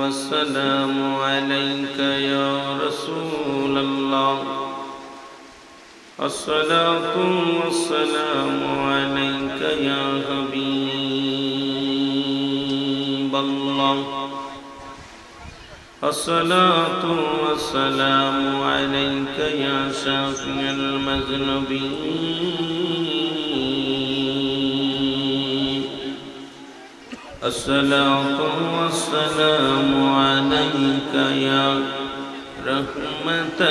والسلام عليك يا رسول الله الصلاة والسلام عليك يا حبيب الله الصلاة والسلام عليك يا شافع المذنبين الصلاة والسلام عليك يا رحمة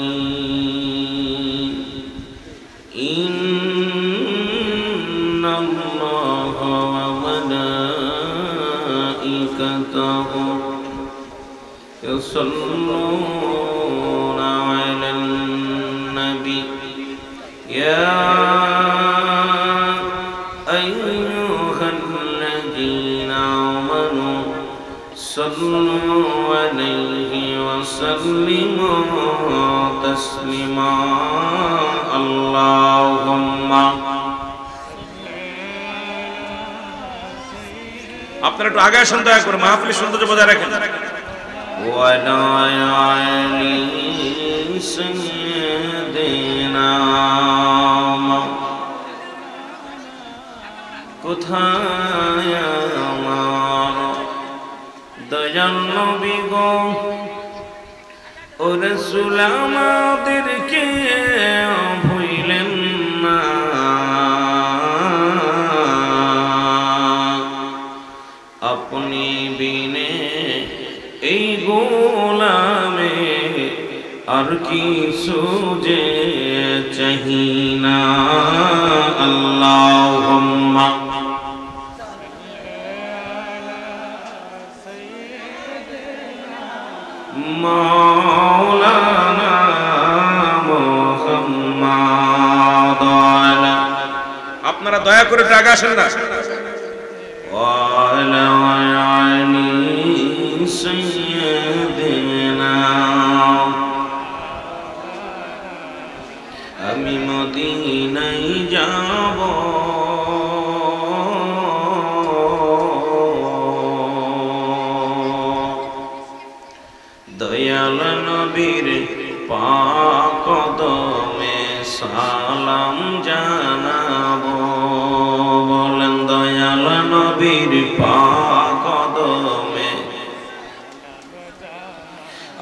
للعالمين إن الله وملائكته يصلون على النبي يا أيها الذين آمنوا صلوا عليه وسلموا تسليما اللهم আপনারা একটু আগে আসুন দয়া করে মাহফিলের সৌন্দর্য বজায় রাখেন وعلى آل سيدنا কোথায় আমার দয়াল নবী গো ও রাসূল আমাদেরকে ভুলেন না আপনি বিনে এই গোলামে আর কিছু যে চাহিনা আল্লাহুম্মা মাওলানা মুহাম্মাদ আপনারা দয়া করে একটু আগে আসেন না وعلى آل سيدنا আমি মদিনায় যাব দয়াল নবীর পাক কদমে সালাম জানাবো বলেন দয়াল নবীর পাক কদমে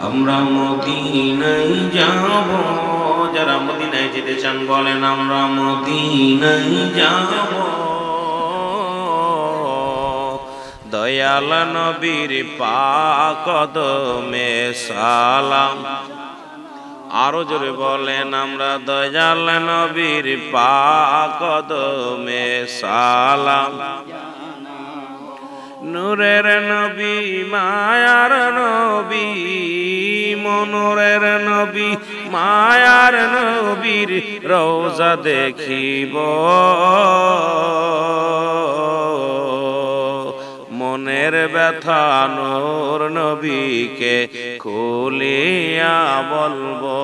আমরা মদিনায় যাব যারা মদিনায় যেতে চান বলেন আমরা মদিনায় যাব দয়াল নবীর পাক কদমে সালাম আরো জোরে বলেন আমরা দয়াল নবীর পাক কদমে সালাম নূরের নবী মায়ার নবী মনোরের নবী মায়ার নবীর রওজা দেখিব মনের ব্যথা নূর নবীকে খুলিয়া বলবো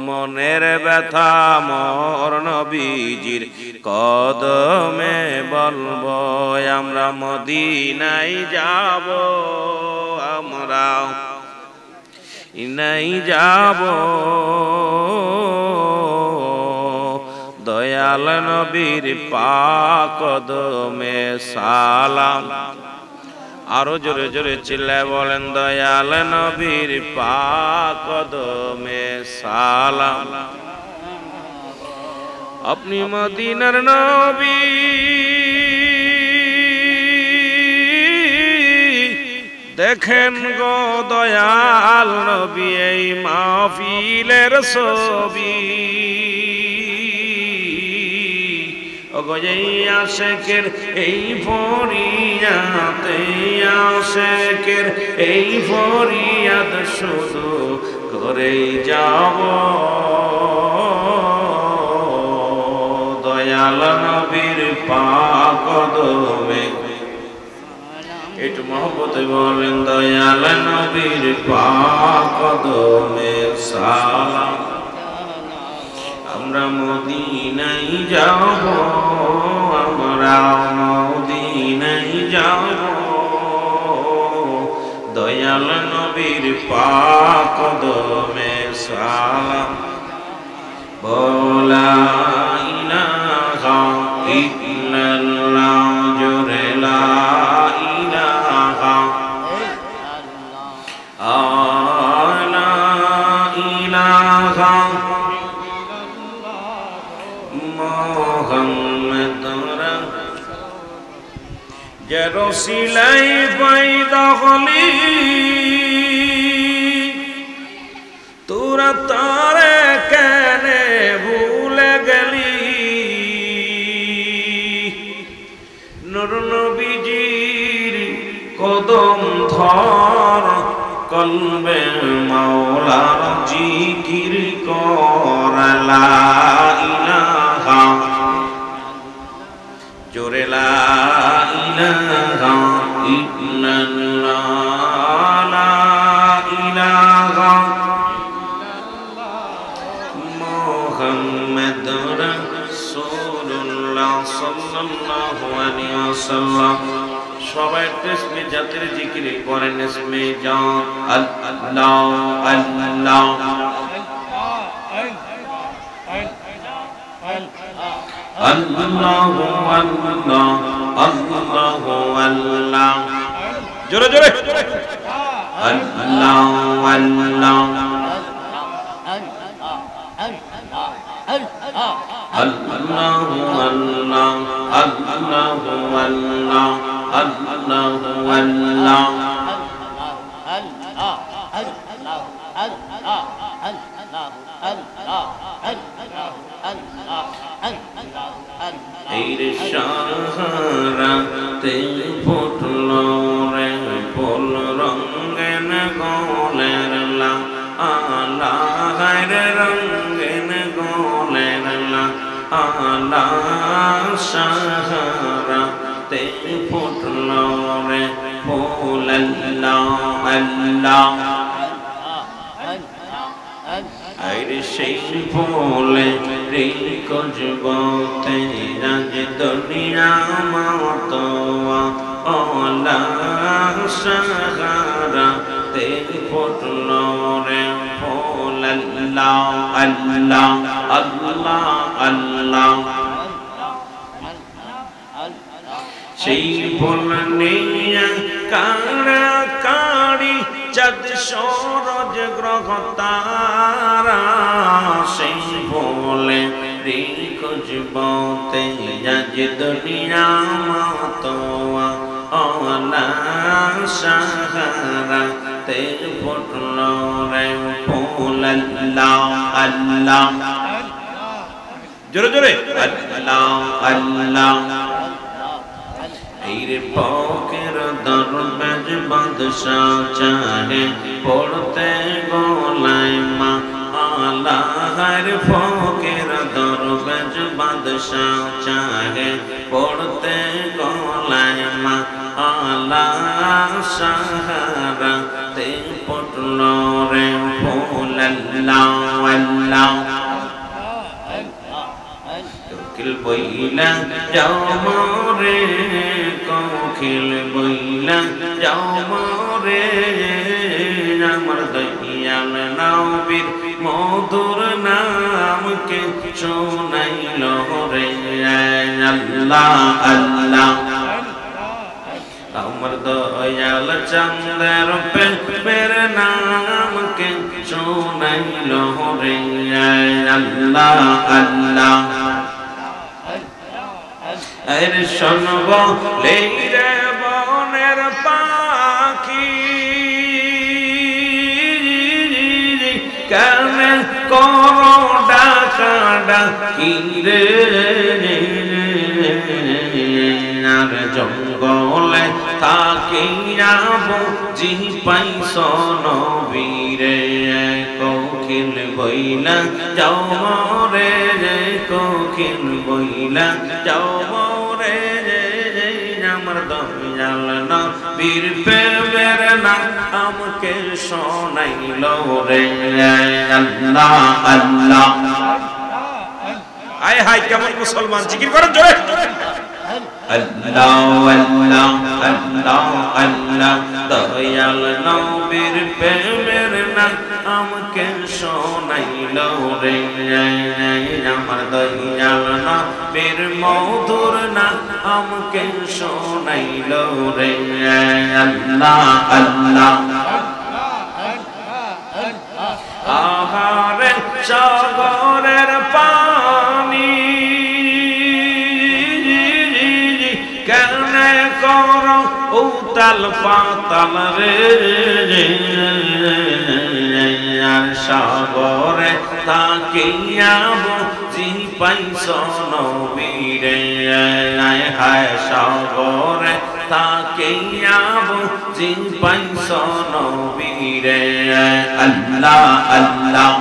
মনের ব্যথা মোর নবীজির কদমে বলবো আমরা মদিনায় যাব আমরা নাই যাব দয়াল নবীর পাক কদমে সালাম আরো জোরে জোরে চিল্লায় বলেন দয়াল নবীর পাক কদমে সালাম আপনি মদিনার নবী দেখেন গো দয়াল নবী এই মাহফিলের ছবি ওগোই আশেকের এই ফরিয়াতে আশেকের এই ফরিয়াদ শুধু করেই যাব দয়াল নবীর পাক কদমে একটু মহব্বতে বলেন দয়াল নবীর পাক কদমে সালাম আমরা মদিনায় যাব আমরা মদিনায় যাব দয়াল নবীর পাক কদমে সালাম বলা ইলাহা ইল্লাল্লাহ জোরে লা ইলাহা আলা ইলাহা মুহাম্মাদুর রসিলাই পয়দা হলি তোরা তারে কেনে ভুলে গেলি নূর নবীজির কদম ধর কলবে মাওলার জিকির কর লা ইলাহা জোরে লা ইলাহা ইল্লাল্লাহ লা ইলাহা মুহাম্মাদুর রাসূলুল্লাহ সাল্লাল্লাহু আলাইহি ওয়াসাল্লাম সবাই তাসবিহ জাতের জিকির করেন ইসমে জাত আল্লাহ আল্লাহ আল্লাহু আল্লাহ আল্লাহু আল্লাহ জোরে জোরে আল্লাহ আল্লাহ আল্লাহু আল্লাহ আল্লাহু আল্লাহ আল্লাহু আল্লাহ এই রে সাহারাতে ফুটলো রে ফুল রঙেন গোলের লা আলা রে রঙেন গোলের লা আলা সাহারাতে ফুটলো রে ফুল আল্লাহ আল্লাহ আইরে সেই ফুলে রে কজবতে আজ দুনিয়া মাতোয়া ওলা সাহারা তে ফুটলো রে ফুল আল্লাহ আল্লাহ আল্লাহ আল্লাহ সেই ফুল নিয়া কারা কারি চাঁদ সূরজ গ্রহ তারা সেই ফুলে রে খুশবুতে আজ দুনিয়া মাতোয়া ওলা সাহারা তে ফুটলো রে ফুল আল্লাহ আল্লাহ জোরে জোরে আল্লাহ আল্লাহ রে পকের দরবেজ বাদশাহ চাহে পড়তে গলায় মা আলা রে পকের দরবেজ বাদশাহ চাহে পড়তে গলায় মা আলা সাহারা তে পটলো রে ফুল আল্লাহ আল্লাহ কোকিল বইলা যাও মোরে কোকিল বইলা যাও মোরে আমার দয়াল নবীর মধুর নামকে শোনাইল রে আল্লাহ আল্লাহ আমার দয়াল চন্দ্র প্রেমের নামকে শোনাইল রে আল্লাহ আল্লাহ আরে শোনব লেইরে বনের পাখি কানে করো ডাকা ডাকি রে আর জঙ্গলে থাকি যাবো জি পাইছ নবীরে কোকিল বইলা যাও মোরে রে কোকিল বইলা যাও মোরে রে আমার দয়াল নবীর প্রেমের নাম আমাকে শোনাইল রে আল্লাহ আল্লাহ আয় হায় কেমন মুসলমান জিকির করেন জোরে আল্লাহ আল্লাহ আল্লাহ আল্লাহ দয়াল নবীর প্রেমের নাম আমাকে শোনাইল রে আমার দয়াল নবীর মধুর নাম আমাকে শোনাইল রে আল্লাহ আল্লাহ আহারে সাগরের পানি কেনে কর উতাল পাতাল রে আর সাগরে তাকিয়া বুঝি পাইছ নবীরে হায় সাগরে তাকিয়া বুঝি পাইছ নবীরে আল্লাহ আল্লাহ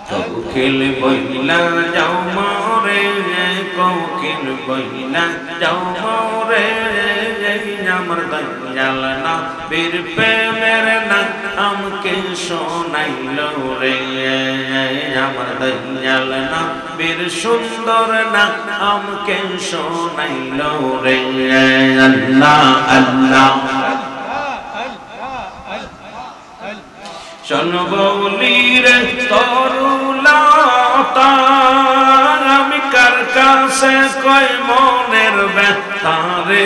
কোকিল বইলা যাও মোরে কোকিল বইলা যাও মোরে আমার দয়াল নবীর প্রেমের নাম আমাকে শোনাইল রে আমার দয়াল নবীর সুন্দর নাম আমাকে শোনাইল রে আল্লাহ আল্লাহ শোনবলির তরুলতা আমি কার কাছে কই মনের ব্যথা রে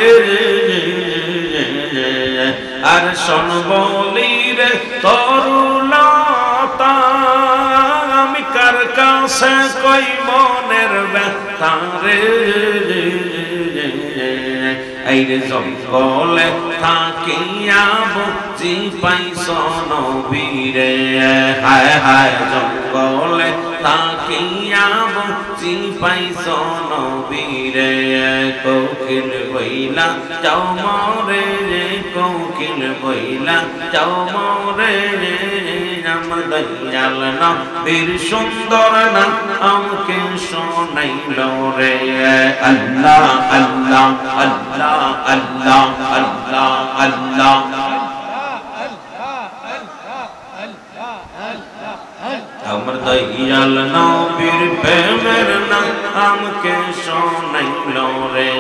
আর শোনবলির তরুলতা আমি কার কাছে কই মনের ব্যথা রে আইরে জঙ্গলে থাকিয়া বুঝি পাইছ নবীরে হায় হায় জঙ্গলে থাকিয়া বুঝি পাইছ নবীরে কোকিল বইলা যাও মোরে কোকিল বইলা যাও মোরে আমার দয়াল নবীর সুন্দর নাম আমাকে শোনাইল রে আল্লাহ আল্লাহ আল্লাহ আল্লাহ আল্লাহ আল্লাহ আমার দয়াল নবীর প্রেমের নাম আমাকে শোনাইল রে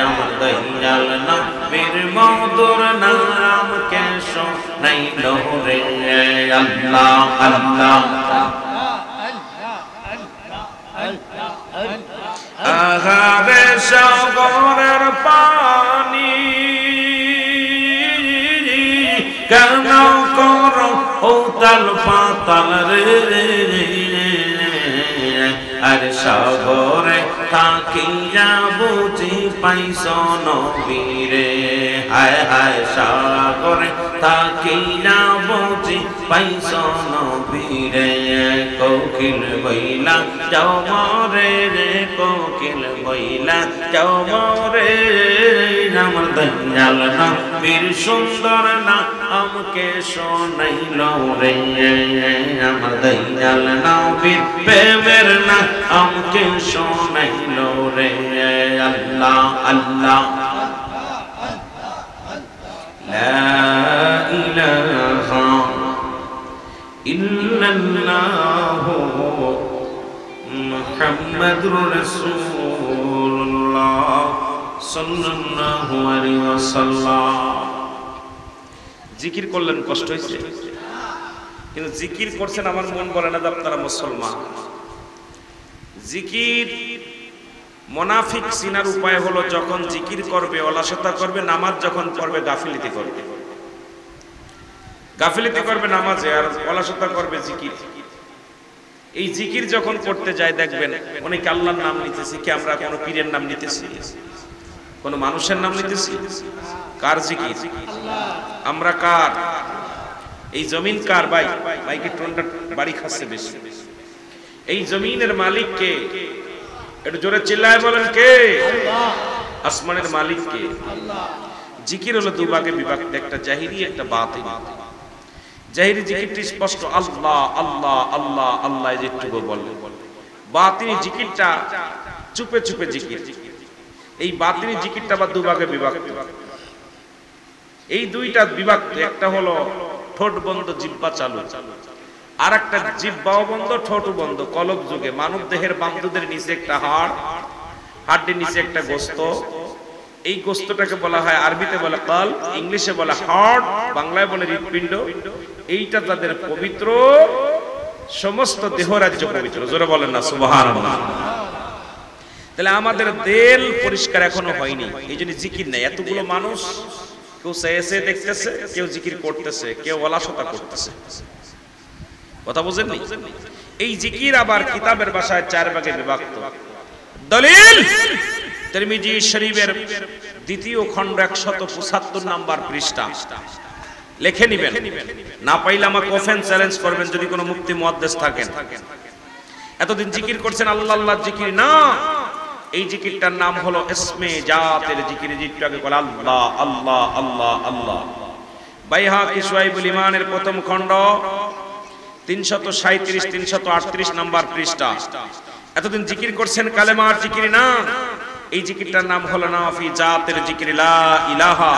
আমার দয়াল নবীর মধুর নাম আমাকে শোনাইল রে আল্লাহ আল্লাহ আহারে সাগরের পানি কেন কর উতাল পাতাল রে আর সাগরে তাকিয়া বুঝি পাইছ নবীরে হায় হায় সাগরে তাকিয়া বুঝি পাইছ নবীরে কোকিল বইলা যাও মোরে রে কোকিল বইলা যাও মোরে আমার দয়াল নবীর সুন্দর নাম আমাকে শোনাইল রে আমার দয়াল নবীর প্রেমের নাম আমাকে শোনাইল রে আল্লাহ আল্লাহ লা ইলাহা ইল্লাল্লাহু মুহাম্মাদুর রাসূলুল্লাহ সাল্লাল্লাহু আলাইহি ওয়াসাল্লাম। জিকির করলেন কষ্ট হয়েছে, কিন্তু জিকির করছেন আমার মন বলে না যে আপনারা মুসলমান। জিকির মুনাফিক চিনার উপায় হলো যখন জিকির করবে অলসতা করবে, নামাজ যখন পড়বে গাফিলতি করবে। গাফিলতি করবে নামাজে আর অলসতা করবে জিকির। এই জিকির যখন করতে যায় দেখবেন অনেকে আল্লাহর নাম নিতেছি, কি আমরা কোন পীরের নাম নিতেছি, কোন মানুষের নাম নিতেছি? কার জিকির? আমরা কার? এই জমিন কার? ভাই মাইকে টোনটা বাড়ি খাচ্ছে বেশি। এই জমিনের মালিক কে? একটু জোরে চিল্লায় বলেন কে? আল্লাহ। আসমানের মালিক কে? আল্লাহ। জিকির হলো দুভাগে বিভক্ত, একটা জাহিরি একটা বাতিনি। জাহিরি জিকিরটি স্পষ্ট আল্লাহ আল্লাহ আল্লাহ আল্লাহ যেটুকু বলে। বাতিনি জিকিরটা চুপে চুপে জিকির। এই বাতিনি জিকিরটা আবার দুভাগে বিভক্ত। এই দুইটা বিভক্ত, একটা হলো ঠোঁট বন্ধ জিহ্বা চালু, আর একটা জিহ্বাও বন্ধ, ঠোঁটও বন্ধ। কলব যুগে মানব দেহের বামদুদের নিচে একটা হাড়, হাড়ের নিচে একটা গোস্ত, এই গোস্তটাকে বলা হয় আরবিতে বলে কলব, ইংলিশে বলে হার্ট, বাংলায় বলে হৃৎপিণ্ড। এইটা তাদের পবিত্র, সমস্ত দেহ রাজ্য পবিত্র। জোরে বলেন না সুবহানাল্লাহ। তাহলে আমাদের দিল পরিষ্কার এখনো হয়নি, এই জন্য জিকির নেই। এতগুলো মানুষ, কেউ চেয়ে দেখতেছে, কেউ জিকির করতেছে, কেউ ওলাসতা করতেছে। কথা বুঝেননি? এই জিকির আবার কিতাবের ভাষায় 4 ভাগে বিভক্ত। দলিল তিরমিজি শরীফের দ্বিতীয় খণ্ড 175 নাম্বার পৃষ্ঠা। লিখে নেবেন, না পাইলে আমাকে ওপেন চ্যালেঞ্জ করবেন যদি কোনো মুফতি মুহাদ্দিস থাকেন। এতদিন জিকির করছেন আল্লাহ আল্লাহ জিকির না, এই জিকিরটার নাম হলো ইসমে জাতের জিকির। যেটাকে বলে আল্লাহ আল্লাহ আল্লাহ আল্লাহ। বাইহাকি শুআইবুল ঈমানের প্রথম খণ্ড 337 338 নাম্বার পৃষ্ঠা। এতদিন জিকির করছেন কালেমার জিকির না, এই জিকিরটার নাম হলো নাফি জাতের জিকির, লা ইলাহা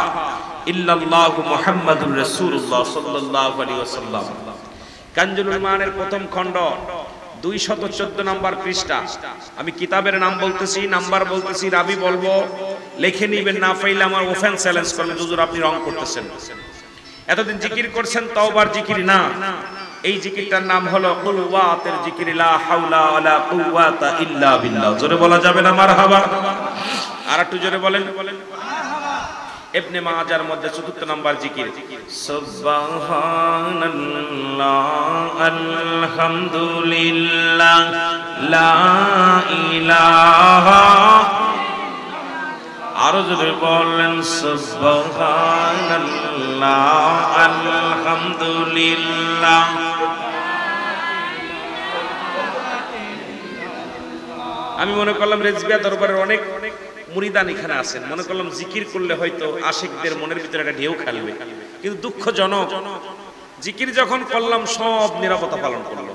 ইল্লাল্লাহু মুহাম্মাদুর রাসূলুল্লাহ সাল্লাল্লাহু আলাইহি ওয়াসাল্লাম। কানজুল ঈমানের প্রথম খণ্ড 214 নাম্বার পৃষ্ঠা। আমি কিতাবের নাম বলতেছি, নাম্বার বলতেছি, রাবি বলবো, লিখে নেবেন। না পাইলে আমার ওপেন চ্যালেঞ্জ করবেন, হুজুর আপনি রং করতেছেন। এতদিন জিকির করছেন তাওবার জিকির না, এই জিকিরটার নাম হলো কুওয়াতের জিকির, লা হাওলা ওয়ালা কুওয়াতা ইল্লা বিল্লাহ। জোরে বলা যাবে না মারহাবা? আর একটু জোরে বলেন। ইবনে মাজার মধ্যে ৪৪ নাম্বার জিকির, সুবহানাল্লাহ আলহামদুলিল্লাহ লা ইলাহা। আরো জোরে বলেন, সুবহানাল্লাহ আলহামদুলিল্লাহ। আমি মনে করলাম রেজবিয়া দরবারের অনেক মুরিদান এখানে আছেন, মনে করলাম জিকির করলে হয়তো আশিকদের মনের ভিতরে একটা ঢেউ খেলবে, কিন্তু দুঃখজনক জিকির যখন করলাম সব নিরাপত্তা পালন করলো,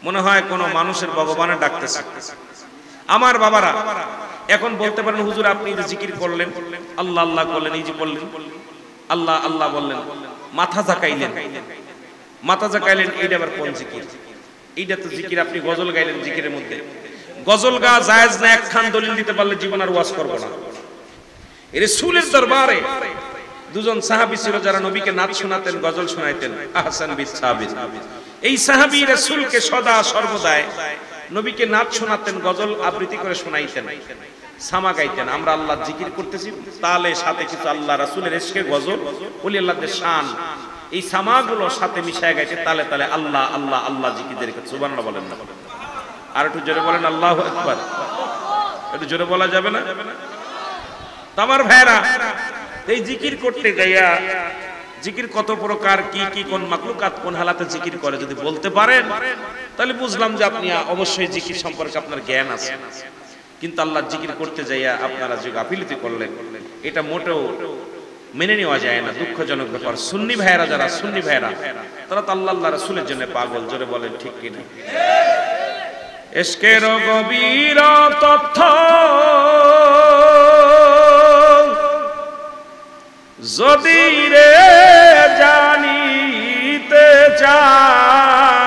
মনে হয় কোনো মানুষের ভগবানের ডাকতেছে। আমার বাবারা এখন বলতে পারেন, হুজুর আপনি যে জিকির করলেন, আল্লাহ আল্লাহ করলেন, এই যে বললেন আল্লাহ আল্লাহ বললেন, মাথা ঝাঁকাইলেন, মাথা ঝাঁকাইলেন, এইটা আবার কোন জিকির? এইটা তো জিকির আপনি গজল গাইলেন জিকিরের মধ্যে। গজল গা জায়েজ না, একখান দলিল দিতে পারলে জীবন আর ওয়াজ করব না। রাসূলের দরবারে দুজন সাহাবী ছিল যারা নবীকে নাচ শোনাতেন, গজল শোনাইতেন, আহসান বিন সাবিত। এই সাহাবী রাসূলকে সদা সর্বদাই নবীকে নাচ শোনাতেন, গজল আবৃত্তি করে শোনাইতেন, সামা গাইতেন। আমরা আল্লাহ জিকির করতেছি, তাহলে সাথে কিছু আল্লাহ রাসূলের ইশকে গজল, ওলি আল্লাহদের শান, এই সামাগুলো সাথে মিশায় গাইছে, তালে তালে আল্লাহ আল্লাহ আল্লাহ জিকিরের কথা। সুবহানাল্লাহ বলেন না? আর একটু জোরে বলেন আল্লাহু আকবার। একটু জোরে বলা যাবে না? আমার ভাইরা, এই জিকির করতে যাইয়া জিকির কত প্রকার, কি কি কোন মাখলুকাত কোন হালাতে জিকির করে যদি বলতে পারেন, তাহলে বুঝলাম যে আপনি অবশ্যই জিকির সম্পর্কে আপনার জ্ঞান আছে। কিন্তু আল্লাহ জিকির করতে যাইয়া আপনারা যে গাফিলতি করলেন, এটা মোটেও মেনে নেওয়া যায় না, দুঃখজনক ব্যাপার। সুন্নি ভাইরা যারা, সুন্নি ভাইরা তারা তো আল্লাহ আল্লাহ রাসূলের জন্য পাগল। জোরে বলেন ঠিক কিনা? ইশকের গভীর তথ্য যদি রে জানিতে চাও,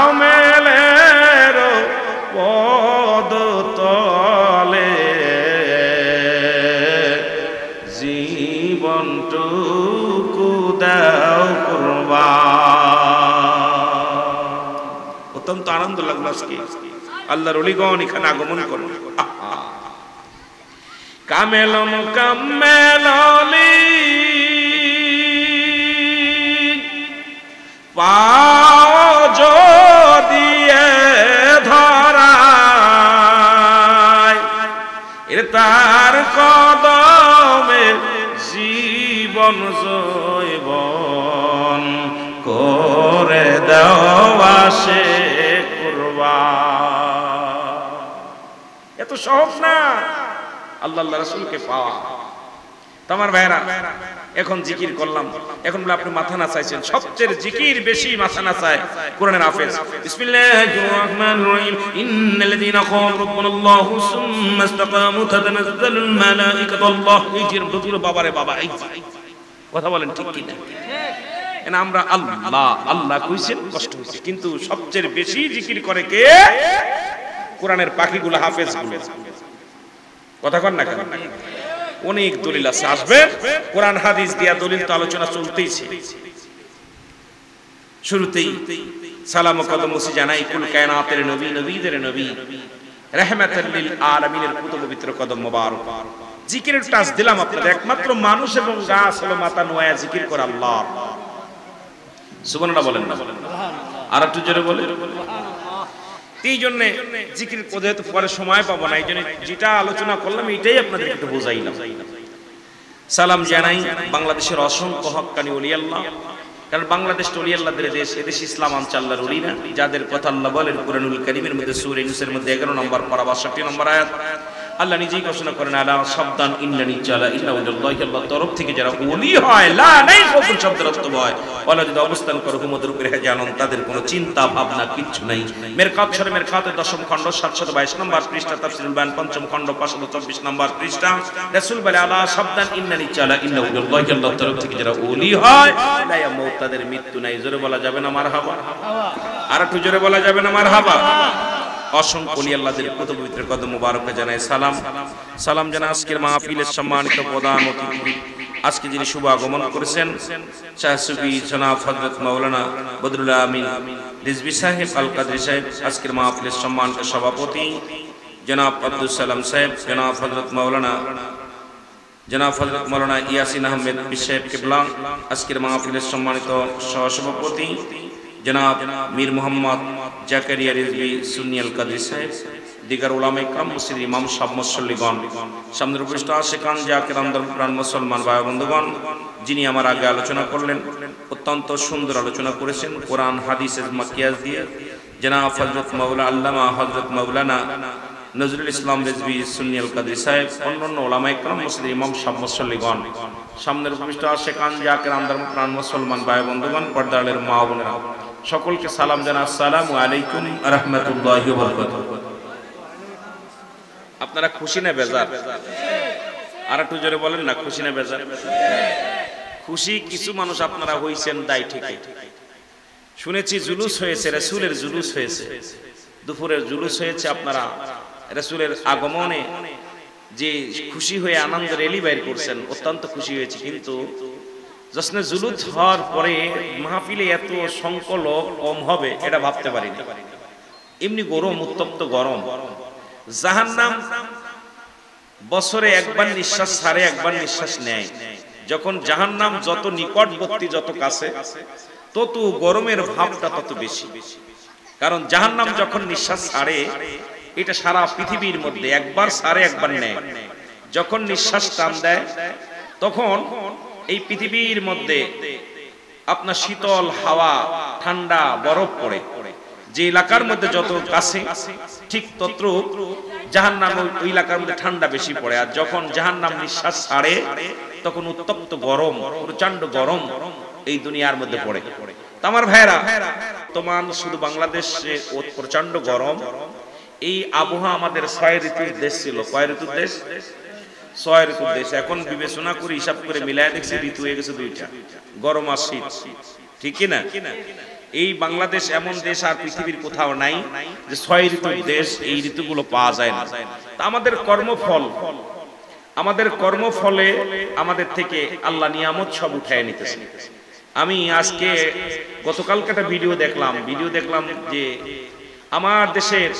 কামেলের পদতলে জীবনটুকু দাও কুরবান। অত্যন্ত আনন্দ লাগলো আজকে আল্লাহর ওলিগণ এখানে আগমন করল। কামেল মুকাম্মেলি পাও যদি ধরায়, এর তার কদমে জীবন জৈবন করে দেওয়া সে কুরবান। এত সহজ না আল্লাহ আল্লাহ রাসূলকে পাওয়া। তোমার ভাইরা, এখন জিকির করলাম, এখন বলে আপনি মাথা নাচাইছেন। সবচেয়ে জিকির বেশি মাথা নাচায় কোরআনের হাফেজ। বিসমিল্লাহির রহমানির রহিম, ইন্নাল্লাযীনা ক্বালু রাব্বুনাল্লাহু সুম্মা ইসতাকামু তাতানাজ্জালুল মালাঈকাতু আল্লাহ। এই যে বাবারে বাবা, এই কথা বলেন ঠিক কি না? না আমরা আল্লাহ আল্লাহ কইছেন, কষ্ট হইছে, কিন্তু সবচেয়ে বেশি জিকির করে কে? কোরআনের পাখিগুলো, হাফেজগুলো। কথা কন না কেন? অনেক দলিল আছে, আসবে কোরআন হাদিস দিয়া দলিল তো আলোচনা চলতেইছে। শুরুতেই সালাম ও কদম ওসি জানাই কুল কায়নাতের নবী, নবীদের নবী, রাহমাতাল লিল আলামিনের পুত পবিত্র কদম মোবারক। জিকিরের টাচ দিলাম আপনাদের। একমাত্র মানুষ এবং গাছ হলো মাথা নোয়া জিকির করে আল্লাহ। সুবহানাল্লাহ বলেন না? আর একটু জোরে বলেন। এই জন্য জিকির যেহেতু পরে সময় পাবো না, এই জন্য যেটা আলোচনা করলাম এটাই আপনাদের একটু বোঝাইলাম। সালাম জানাই বাংলাদেশের অসংখ্য হক্কানি ওলি আল্লাহ, কারণ বাংলাদেশ ওলি আল্লাহদের দেশ, এদেশ ইসলাম আনছে আল্লাহর ওলিরা, যাদের কথা আল্লাহ বলেন কুরআনুল কারীমের মধ্যে সূরা ইউনূসের মধ্যে 11 নম্বর পারা 62 নম্বর আয়াত। আল্লাহ নিজেই ঘোষণা করেন আলা সাবধান ইন্নানি চালা ইন্নাউল্লাহি, আল্লাহর তরফ থেকে যারা ওলি হয়, লা নাই কোন শব্দের অর্থ হয় ওয়ালা, যদি অবস্থান করে হুমদের উপরে জানান তাদের কোনো চিন্তা ভাবনা কিচ্ছু নাই। মেরকাত শরীফ মেরকাতের 10ম খণ্ড 722 নম্বর পৃষ্ঠা, তাফসীরুল বায়ান 5ম খণ্ড 524 নম্বর পৃষ্ঠা। রাসূল বলে আলা সাবধান ইন্নানি চালা ইন্নাউল্লাহি, আল্লাহর তরফ থেকে যারা ওলি হয় লা ইয়ামুত, তাদের মৃত্যু নাই। জোরে বলা যাবে না মারহাবা? আর একটু জোরে বলা যাবে না মারহাবা? অসংখ্য ওলি আল্লাহদের কত পবিত্র কদম মোবারকে জানাই সালাম। সালাম জানা আজকের মাহফিলের সম্মানিত প্রধান অতিথি, আজকে যিনি শুভ আগমন করেছেন, শাহ সুফি জনাব হযরত মাওলানা বদরুল আমিন রিজভী সাহেব আল কাদরি সাহেব, আজকের মাহফিলের সম্মানিত সভাপতি জনাব আব্দুল সালাম সাহেব, জনাব হযরত মাওলানা ইয়াসিন আহমেদ সাহেব কিবলা, আজকের মাহফিলের সম্মানিত সহসভাপতি জনাব মীর মোহাম্মদ জাকারিয়া রিজভী সুন্নি আল কাদরি সাহেব, দিগার উলামা ইকরাম, মসজিদ ইমাম সাহেব, মুসল্লিগণ, সামনের উপস্থিত আশিকান জাকির আমদান প্রাণ মুসলমান ভাই বন্ধুগণ, যিনি আমার আগে আলোচনা করলেন, অত্যন্ত সুন্দর আলোচনা করেছেন কোরআন হাদিসের মাকিয়াজ দিয়ে, জনাব হযরত মাওলানা আল্লামা হযরত মাওলানা নজরুল ইসলাম রিজভী সুন্নি আল কাদরি সাহেব, অন্যান্য উলামা ইকরাম, মসজিদ ইমাম সাহেব, মুসল্লিগণ, সামনের উপস্থিত আশিকান জাকির আমদান প্রাণ মুসলমান ভাই বন্ধুগণ, পর্দার মা বোনেরা, সকলকে সালাম জানা, আসসালামু আলাইকুম ওয়া রাহমাতুল্লাহি ওয়া বারাকাতুহু। আপনারা খুশি না বেজার? আর একটু জোরে বলেন না, খুশি না বেজার? খুশি। কিছু মানুষ আপনারা হইছেন দায় ঠিকই। শুনেছি জুলুস হয়েছে, রাসূলের জুলুস হয়েছে, দুপুরের জুলুস হয়েছে, আপনারা রাসূলের আগমনে যে খুশি হয়ে আনন্দ রেলি বাইর করছেন, অত্যন্ত খুশি হয়েছে। কিন্তু জশ্নে জুলুস হওয়ার পরে মাহফিলে এত সংকলক কম হবে এটা ভাবতে পারিনি। এমনি গরম, উত্তপ্ত গরম। জাহান্নাম বছরে একবার নিঃশ্বাস ছাড়ে, একবার নিঃশ্বাস নেয়। যখন জাহান্নাম যত নিকটবর্তী, যত কাছে, তত গরমের ভাবটা তত বেশি। কারণ জাহান্নাম যখন নিঃশ্বাস ছাড়ে, এটা সারা পৃথিবীর মধ্যে একবার ছাড়ে, একবার নেয়। যখন নিঃশ্বাস টান দেয়, তখন এই পৃথিবীর মধ্যে আপনার শীতল হাওয়া, ঠান্ডা বরফ পড়ে। যে এলাকার মধ্যে যত কাছে, ঠিক তত জাহান্নাম ওই এলাকার মধ্যে ঠান্ডা বেশি পড়ে। আর যখন জাহান্নাম নিঃশ্বাস ছাড়ে, তখন উত্তপ্ত গরম, প্রচন্ড গরম এই দুনিয়ার মধ্যে পড়ে। আমার ভাইরা, বর্তমান শুধু বাংলাদেশে প্রচন্ড গরম। এই আবহাওয়া আমাদের 6 ঋতুর দেশ ছিল। কয় ঋতুর দেশ? 6 ঋতুর দেশ। এখন বিবেচনা করে হিসাব করে মিলায় দেখছি ঋতু হয়ে গেছে 2টা, গরম আর শীত। ঠিক কি না? এই বাংলাদেশ এমন দেশ আর পৃথিবীর কোথাও নাই যে 6 ঋতুর দেশ, এই ঋতুগুলো পাওয়া যায় না। আমাদের কর্মফলে আমাদের থেকে আল্লাহ নিয়ামত সব উঠায় নিতেছে। আমি আজকে গতকালকে একটা ভিডিও দেখলাম যে আমার দেশের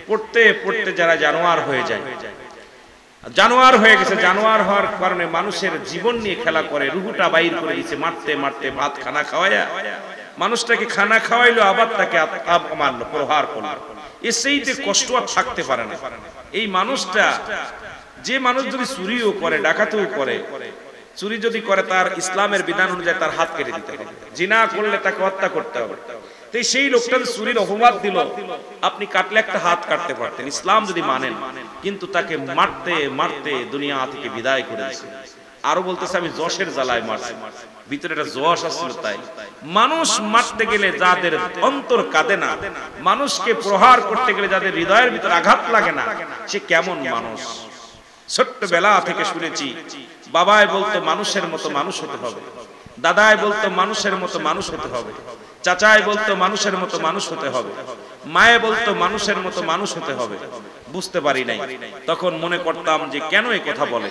পড়তে পড়তে যারা জানোয়ার হয়ে যায়, জানোয়ার হয়ে গেছে, জানোয়ার হওয়ার কারণে মানুষের জীবন নিয়ে খেলা করে, রুহুটা বাইর করে দিচ্ছে, মারতে মারতে ভাত খানা খাওয়ায়, মানুষটাকে খানা খাওয়াইলো, আবার তাকে মারলো, প্রহার করলো। এসেইতে কষ্ট আর থাকতে পারে না। এই মানুষটা, যে মানুষ যদি চুরিও করে, ডাকাতিও করে, চুরি যদি করে তার ইসলামের বিধান অনুযায়ী তার হাত কেটে দিতে হবে, জিনা করলে তাকে হত্যা করতে হবে। তো সেই লোকটা চুরির অপবাদ দিল, আপনি কাটলে একটা হাত কাটতে পারতেন, ইসলাম যদি মানেন। কিন্তু তাকে মারতে মারতে দুনিয়া থেকে বিদায় করে দিয়েছে। আরো বলতেছে আমি যশের জ্বালায় মারছি, ভিতরে একটা যশ আসছিল। তাই মানুষ মারতে গেলে যাদের অন্তর কাঁদে না, মানুষকে প্রহার করতে গেলে যাদের হৃদয়ের ভিতর আঘাত লাগে না, সে কেমন মানুষ? ছোট্টবেলা থেকে শুনেছি, বাবাই বলতো মানুষের মতো মানুষ হতে হবে, দাদাই বলতো মানুষের মতো মানুষ হতে হবে, চাচাই বলতো মানুষের মতো মানুষ হতে হবে, মায়ে বলতো মানুষের মতো মানুষ হতে হবে। বুঝতে পারি নাই, তখন মনে করতাম যে কেন এই কথা বলে,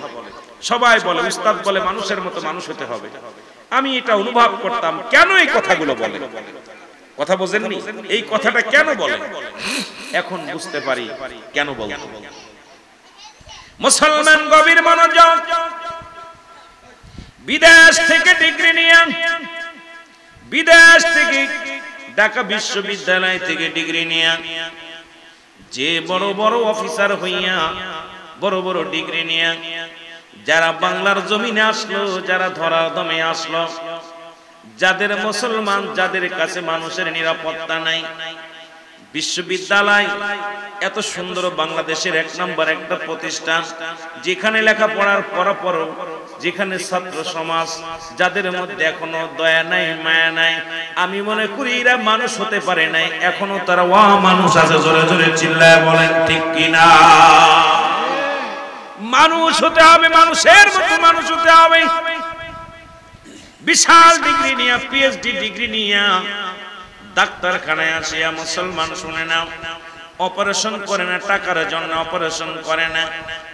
সবাই বলে, উস্তাদ বলে মানুষের মতো মানুষ হতে হবে। আমি এটা অনুভব করতাম কেন এই কথাগুলো বলে। কথা বোঝেননি, এই কথাটা কেন বলে? এখন বুঝতে পারি কেন বলতো। মুসলমান গভীর মনোযোগ। বিদেশ থেকে ডিগ্রি নিয়ে, বিদেশ থেকে ঢাকা বিশ্ববিদ্যালয় থেকে ডিগ্রি নিয়ে যে বড় বড় অফিসার হইয়া বড় বড় ডিগ্রি নিয়ে যারা বাংলার জমিনে আসলো, যারা ধরার দমে আসলো, যাদের মুসলমান, যাদের কাছে মানুষের নিরাপত্তা নাই, বিশ্ববিদ্যালয় এত সুন্দর বাংলাদেশের এক নম্বর একটা প্রতিষ্ঠান, যেখানে লেখাপড়ার পর যেখানে ছাত্র সমাজ, যাদের মধ্যে এখনো দয়া নাই, মায়া নাই, আমি মনে করি এরা মানুষ হতে পারে নাই, এখনো তারা মানুষ আছে। জোরে জোরে চিল্লায় বলেন ঠিক কিনা? মানুষ হতে হবে, মানুষের মতো মানুষ হতে হবে। বিশাল ডিগ্রি নিয়ে, পিএইচডি ডিগ্রি নিয়ে ডাক্তারখানায় আসিয়া মুসলমান শুনে নাও, অপারেশন করে না, টাকার জন্য অপারেশন করে না।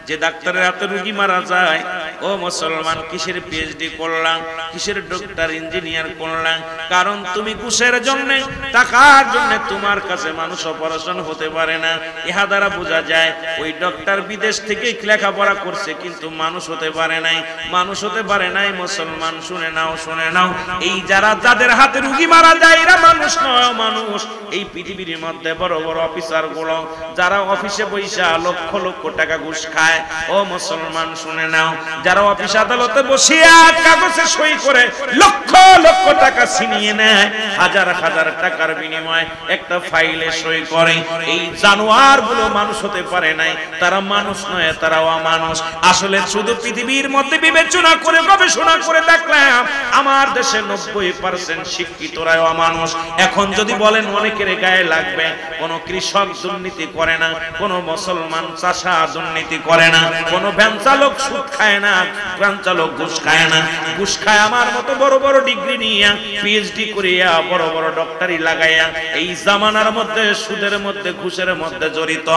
যে ডাক্তারের হাতে রোগী মারা যায়, ও মুসলমান কিসের পিএইচডি করলাম, কিসের ডক্টর ইঞ্জিনিয়ার করলাম? কারণ তুমি ঘুষের জন্য, টাকার জন্য তোমার কাছে মানুষ অপারেশন হতে পারে না। ইহা দ্বারা বোঝা যায় ওই ডক্টর বিদেশ থেকে লেখাপড়া করছে কিন্তু মানুষ হতে পারে নাই, মানুষ হতে পারে নাই। মুসলমান শুনে নাও, শুনে নাও, এই যারা যাদের হাতে রোগী মারা যায় এরা মানুষ নয়, মানুষ। এই পৃথিবীর মধ্যে বড় বড় অফিসার গুলো যারা অফিসে বৈশা লক্ষ লক্ষ টাকা ঘুষ খায়, ও মুসলমান শুনে নাও, যারা অফিস আদালতে বসিয়া কাগজে সই করে লক্ষ লক্ষ টাকা ছিনিয়ে নেয়, হাজার হাজার টাকার বিনিময়ে একটা ফাইলে সই করে, এই জানোয়ার গুলো মানুষ হতে পারে নাই, তারা মানুষ নয়, তারা অমানুষ। আসলে শুধু পৃথিবীর মধ্যে বিবেচনা করে গবেষণা করে দেখলাম আমার দেশে 90% শিক্ষিতরা অমানুষ। এখন যদি বলেন অনেকের গায়ে লাগবে, কোন কৃষক দুর্নীতি করে না, কোন মুসলমান চাষা দুর্নীতি করে না, কোন ভ্যান চালক সুদ খায় না, ভ্যান চালক ঘুষ খায় না। ঘুষ খায় আমার মতো বড় বড় ডিগ্রি নিয়ে, পিএইচডি করিয়া, বড় বড় ডক্টরি লাগাইয়া এই জামানার মধ্যে সুদের মধ্যে, ঘুষের মধ্যে জড়িত।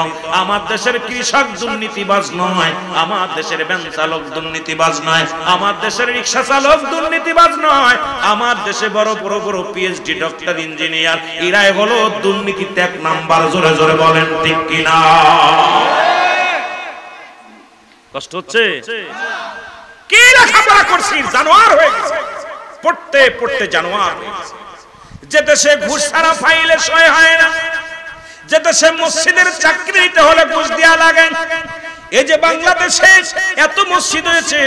আমার দেশের কৃষক দুর্নীতিবাজ নয়, আমার দেশের ভ্যান চালক দুর্নীতিবাজ নয়, আমার দেশের রিকশা চালক দুর্নীতিবাজ নয়, আমার দেশে বড় বড় বড় পিএইচডি ডক্টর ইঞ্জিনিয়ার, এরাই হলো দুর্নীতিতে এক নাম্বার। জোরে জোরে বলেন ঠিক কিনা? কষ্ট হচ্ছে? কি লেখাপড়া করছি, জানোয়ার হয়ে গেছে, পড়তে পড়তে জানোয়ার হয়ে গেছে। যে দেশে ঘুষ ছাড়া ফাইলে সই হয় না, যে দেশে মসজিদের চাকরি নিতে হলে ঘুষ দেয়া লাগে, এই যে বাংলাদেশে এত মসজিদ হয়েছে,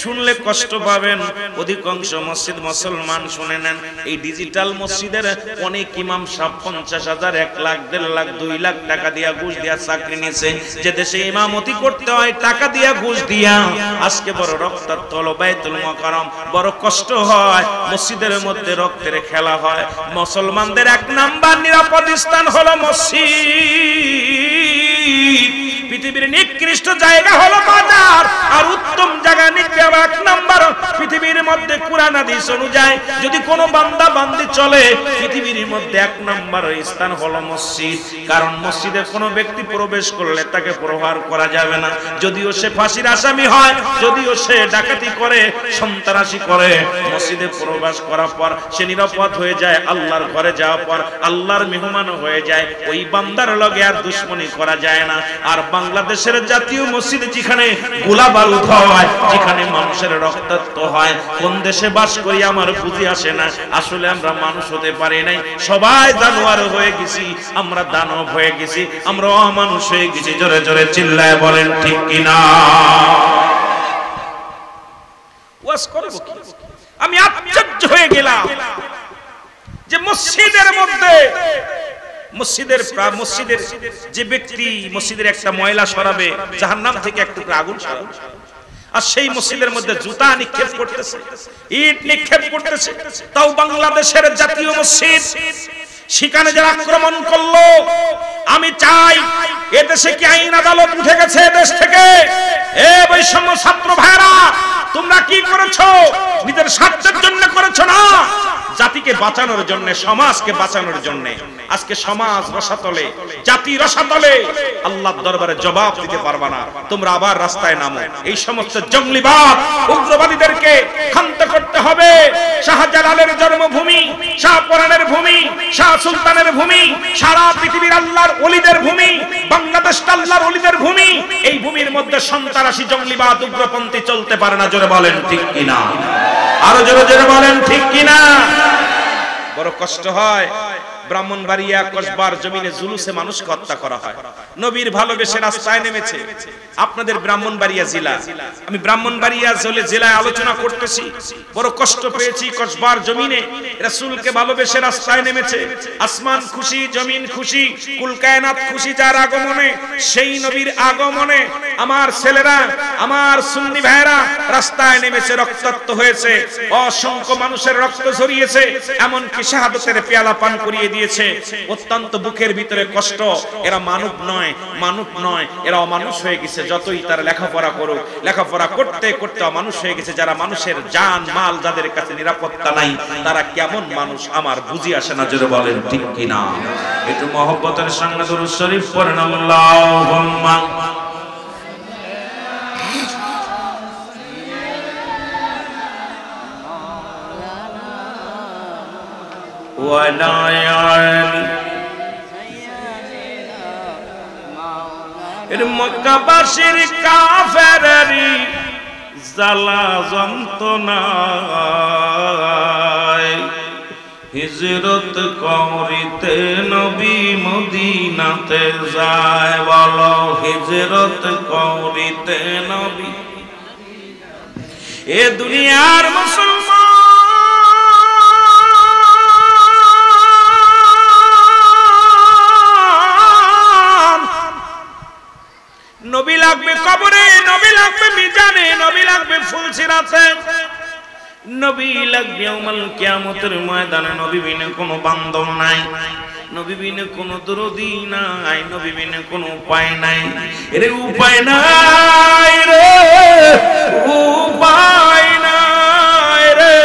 শুনলে কষ্ট পাবেন। অধিকাংশ মসজিদ মুসলমান শুনে নেন, এই ডিজিটাল মসজিদের অনেক ইমাম সাহেব 50,000, 1 লাখ, 1.5 লাখ, 2 লাখ টাকা দিয়া ঘুষ দিয়া চাকরি নিয়েছে। যে দেশে ইমামতি করতে হয় টাকা দিয়া, ঘুষ দিয়া, আজকে বড় রক্তাক্ত হলো বাইতুল মুকাররম, বড় কষ্ট হয়। মসজিদের মধ্যে রক্তের খেলা হয়। মুসলমানদের 1 নাম্বার নিরাপদ স্থান হলো মসজিদ। পৃথিবীর নিকৃষ্ট জায়গা হলো বাজার, আর উত্তম জায়গা নিতে 1 নাম্বার পৃথিবীর মধ্যে কুরআন হাদিস অনুযায়ী যদি কোনো বান্দা বান্দি চলে, পৃথিবীর মধ্যে 1 নাম্বার স্থান হলো মসজিদ। কারণ মসজিদে কোনো ব্যক্তি প্রবেশ করলে তাকে প্রহার করা যাবে না, যদিও সে ফাঁসির আসামি হয়, যদিও সে ডাকাতি করে, সন্ত্রাসী করে, মসজিদে প্রবেশ করার পর সে নিরাপদ হয়ে যায়। আল্লাহর ঘরে যাওয়ার পর আল্লাহর মেহমান হয়ে যায়, ওই বান্দার লগে আর দুশমনি করা যায় না। আর বাংলাদেশের জাতীয় মসজিদ যেখানে গোলা বারুদ হয়, যেখানে মানুষের রক্তাক্ত হয়, কোন দেশে বাস করি আমার বুঝি আসে না। আসলে আমরা মানুষ হতে পারি নাই, সবাই জানোয়ার হয়ে গেছি, আমরা দানব হয়ে গেছি, আমরা অমানুষ হয়ে গেছি। জোরে জোরে চিল্লায় বলেন ঠিক কিনা? ওয়াজ করব কি? আমি আশ্চর্য হয়ে গেলাম যে মসজিদের মধ্যে, মসজিদের যে ব্যক্তি মসজিদের একটা ময়লা সরাবে, জাহান্নাম থেকে এক টুকরা আগুন সরাবে, আর সেই মসজিদের মধ্যে জুতা নিক্ষেপ করতেছে, ইট নিক্ষেপ করতেছে। তাও বাংলাদেশের জাতীয় মসজিদ, সেখানে যারা আক্রমণ করলো, আমি চাই এদেশে কি আইন আদালত উঠে গেছে? দেশ থেকে এ বৈষম্য ছাত্র ভাইরা, তোমরা কি করেছো? নিজের স্বার্থের জন্য করেছো না, জাতিকে বাঁচানোর জন্য, সমাজকে বাঁচানোর জন্য। আজকে সমাজ রসাতলে, জাতি রসাতলে, আল্লাহর দরবারে জবাব দিতে পারবা না, তোমরা আবার রাস্তায় নামো। এই সমস্ত জঙ্গলিবাদ, উগ্রবাদীদেরকে ক্ষান্ত করতে হবে। শাহজালালের জন্মভূমি, শাহপরানের ভূমি, শাহ সুলতানের ভূমি, সারা পৃথিবীর আল্লাহর ওলিদের ভূমি, বাংলাদেশটা আল্লাহর ওলিদের ভূমি। এই ভূমির মধ্যে সন্ত্রাসী, জঙ্গলিবাদ, উগ্রপন্থী চলতে পারে না। জোরে বলেন ঠিক কিনা? আরো জোরে জোরে বলেন ঠিক কিনা? বড় কষ্ট হয়, ব্রাহ্মণবাড়িয়া কসবার জমিনে জুলুসে মানুষকে হত্যা করা হয়। নবীর ভালোবেসে রাস্তায় নেমেছে। আপনাদের ব্রাহ্মণবাড়িয়া জেলা, আমি ব্রাহ্মণবাড়িয়া জেলায় আলোচনা করতেছি। বড় কষ্ট পেয়েছি, কসবার জমিনে রাসূলকে ভালোবেসে রাস্তায় নেমেছে। আসমান খুশি, জমিন খুশি, কুল কায়নাত খুশি যার আগমনে, সেই নবীর আগমনে আমার ছেলেরা, আমার সুন্নি ভাইরা রাস্তায় নেমেছে, রক্তাক্ত হয়েছে, অসংখ্য মানুষের রক্ত ঝরিয়েছে, এমনকি শাহাদাতের পেয়ালা পান করিয়ে দিয়েছে। অত্যন্ত বুকের ভিতরে কষ্ট। এরা মানব নয়, মানব নয়, এরা অমানুষ হয়ে গেছে। যতই তারা লেখাপড়া করুক, লেখাপড়া করতে করতে অমানুষ হয়ে গেছে। যারা মানুষের জান মাল, যাদের কাছে নিরাপত্তা নাই, তারা কেমন মানুষ আমার বুঝি আসে না। জোরে বলেন ঠিক কিনা? একটু মহব্বতের সঙ্গে দরুদ শরীফ পড়েন। আল্লাহুম্মা মক্কাবাসীর কাফেরেরই জ্বালা যন্ত্রণায় হিজরত করিতে নবী মদিনাতে যায়। বলো, হিজরত করিতে নবী। এ দুনিয়ার মুসলমান নবী লাগবে কবরে, নবী লাগবে মিজানে, নবী লাগবে ফুলসিরাতে, নবী লাগবে ইয়াউমুল কিয়ামতের ময়দানে। নবী বিনে কোনো বান্ধব নাই, নবী বিনে কোনো দরদি নাই, নবী বিনে কোনো উপায় নাই। এরে উপায় নাই রে, উপায় নাই রে,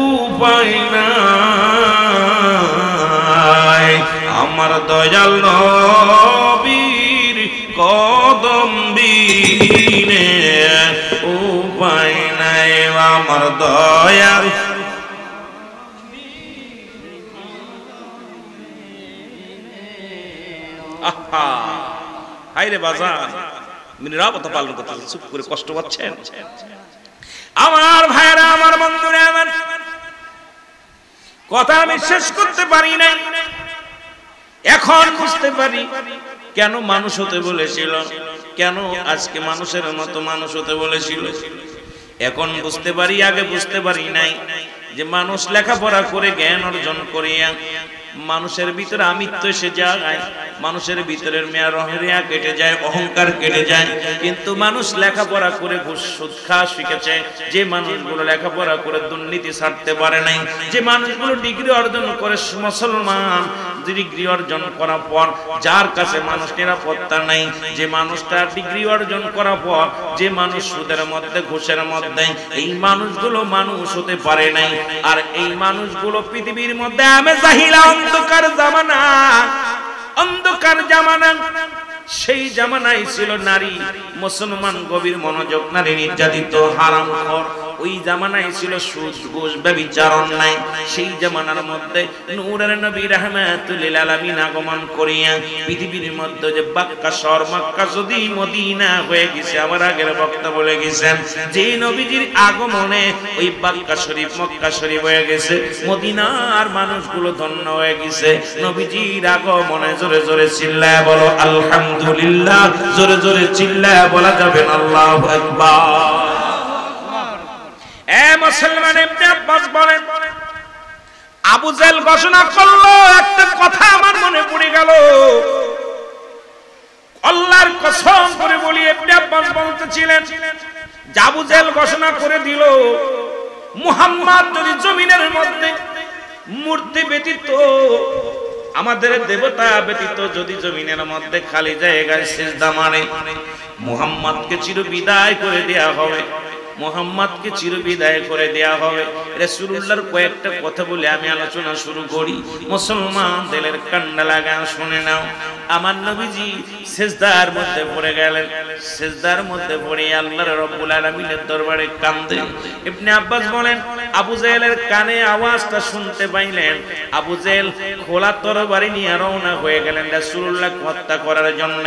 উপায় নাই। আমার দয়াল নবীর কদম বিনে উপায় নাই। আমার দয়াল হায়রে বাজান, নিরাপত্তা পালন করতে চুপ করে কষ্ট পাচ্ছেন আমার ভাইরা, আমার বন্ধুরা। আমার কথা আমি শেষ করতে পারি নাই, এখন বুঝতে পারি কেন মানুষ হতে বলেছিল, কেন আজকে মানুষের মতো মানুষ হতে বলেছিল। এখন বুঝতে পারি, আগে বুঝতে পারি নাই যে মানুষ লেখাপড়া করে জ্ঞান অর্জন করিয়া মানুষের ভিতরে আমিত্ব এসে যায়, মানুষের ভিতরের মেয়া কেটে যায়, অহংকার কেটে যায়। কিন্তু মানুষ লেখাপড়া করে ঘুষ সুদ খাওয়া শিখেছে। যে মানুষগুলো লেখাপড়া করে দুর্নীতি ছাড়তে পারে নাই, যে মানুষগুলো ডিগ্রি অর্জন করে, মুসলমান ডিগ্রি অর্জন করার পর যার কাছে মানুষ নিরাপত্তা নাই, যে মানুষটা ডিগ্রি অর্জন করার পর যে মানুষ সুদের মধ্যে, ঘুষের মধ্যে, এই মানুষগুলো মানুষ হতে পারে নাই। আর এই মানুষগুলো পৃথিবীর মধ্যে আমি জাহিলা, অন্ধকার জামানা, অন্ধকার জামানা। সেই জামানায় ছিল নারী মুসলমান গভীর মনোযোগ, নারী নির্যাতিত, হারামখোর। ওই জামানায় ছিল সুদ, ঘুষ, ব্যভিচারণ নাই। সেই জামানার মধ্যে নূরের নবী রাহমাতুল লিল আলামিন আগমন করিয়া পৃথিবীর মধ্যে যে মক্কা শহর, মক্কা যদি মদিনা হয়ে গেছে। আমার আগের বক্তা বলে গেছেন যে নবীজির আগমনে ওই মক্কা শরীফ, মক্কা শরীফ হয়ে গেছে, মদিনার মানুষগুলো ধন্য হয়ে গেছে। নবীজির আগমনে জোরে জোরে চিল্লায় বলো আলহামদুলিল্লাহ, জোরে জোরে চিল্লায় বলা যাবে না আল্লাহু আকবার। এ মুসলমান, ইবনে আব্বাস বলেন, আবু জেহেল ঘোষণা করলো, একটা কথা আমার মনে পড়ে গেল, আল্লাহর কসম করে বলি, ইবনে আব্বাস বলতেছিলেন যে আবু জেহেল ঘোষণা করে দিল, মুহাম্মদ যদি জমিনের মধ্যে মূর্তি ব্যতীত আমাদের দেবতা ব্যতীত যদি জমিনের মধ্যে খালি জায়গায় সিজদা মারে, মুহাম্মদকে চিরবিদায় করে দেয়া হবে, মুহাম্মদকে চিরবিদায় করে দেয়া হবে। রাসূলুল্লাহর কয়েকটা কথা বলে আমি আলোচনা শুরু করি। মুসলমান দিলের কান্না লাগা শুনে নাও। আমার নবীজি সিজদার মধ্যে পড়ে গেলেন, সিজদার মধ্যে পড়ে আল্লাহর রাব্বুল আলামিনের দরবারে কান্দে। ইবনে আব্বাস বলেন, আবু জেহেলের কানে আওয়াজটা শুনতে পাইলেন, আবু জেহেল খোলা তরবারি নিয়ে রওনা হয়ে গেলেন রাসূলুল্লাহকে হত্যা করার জন্য।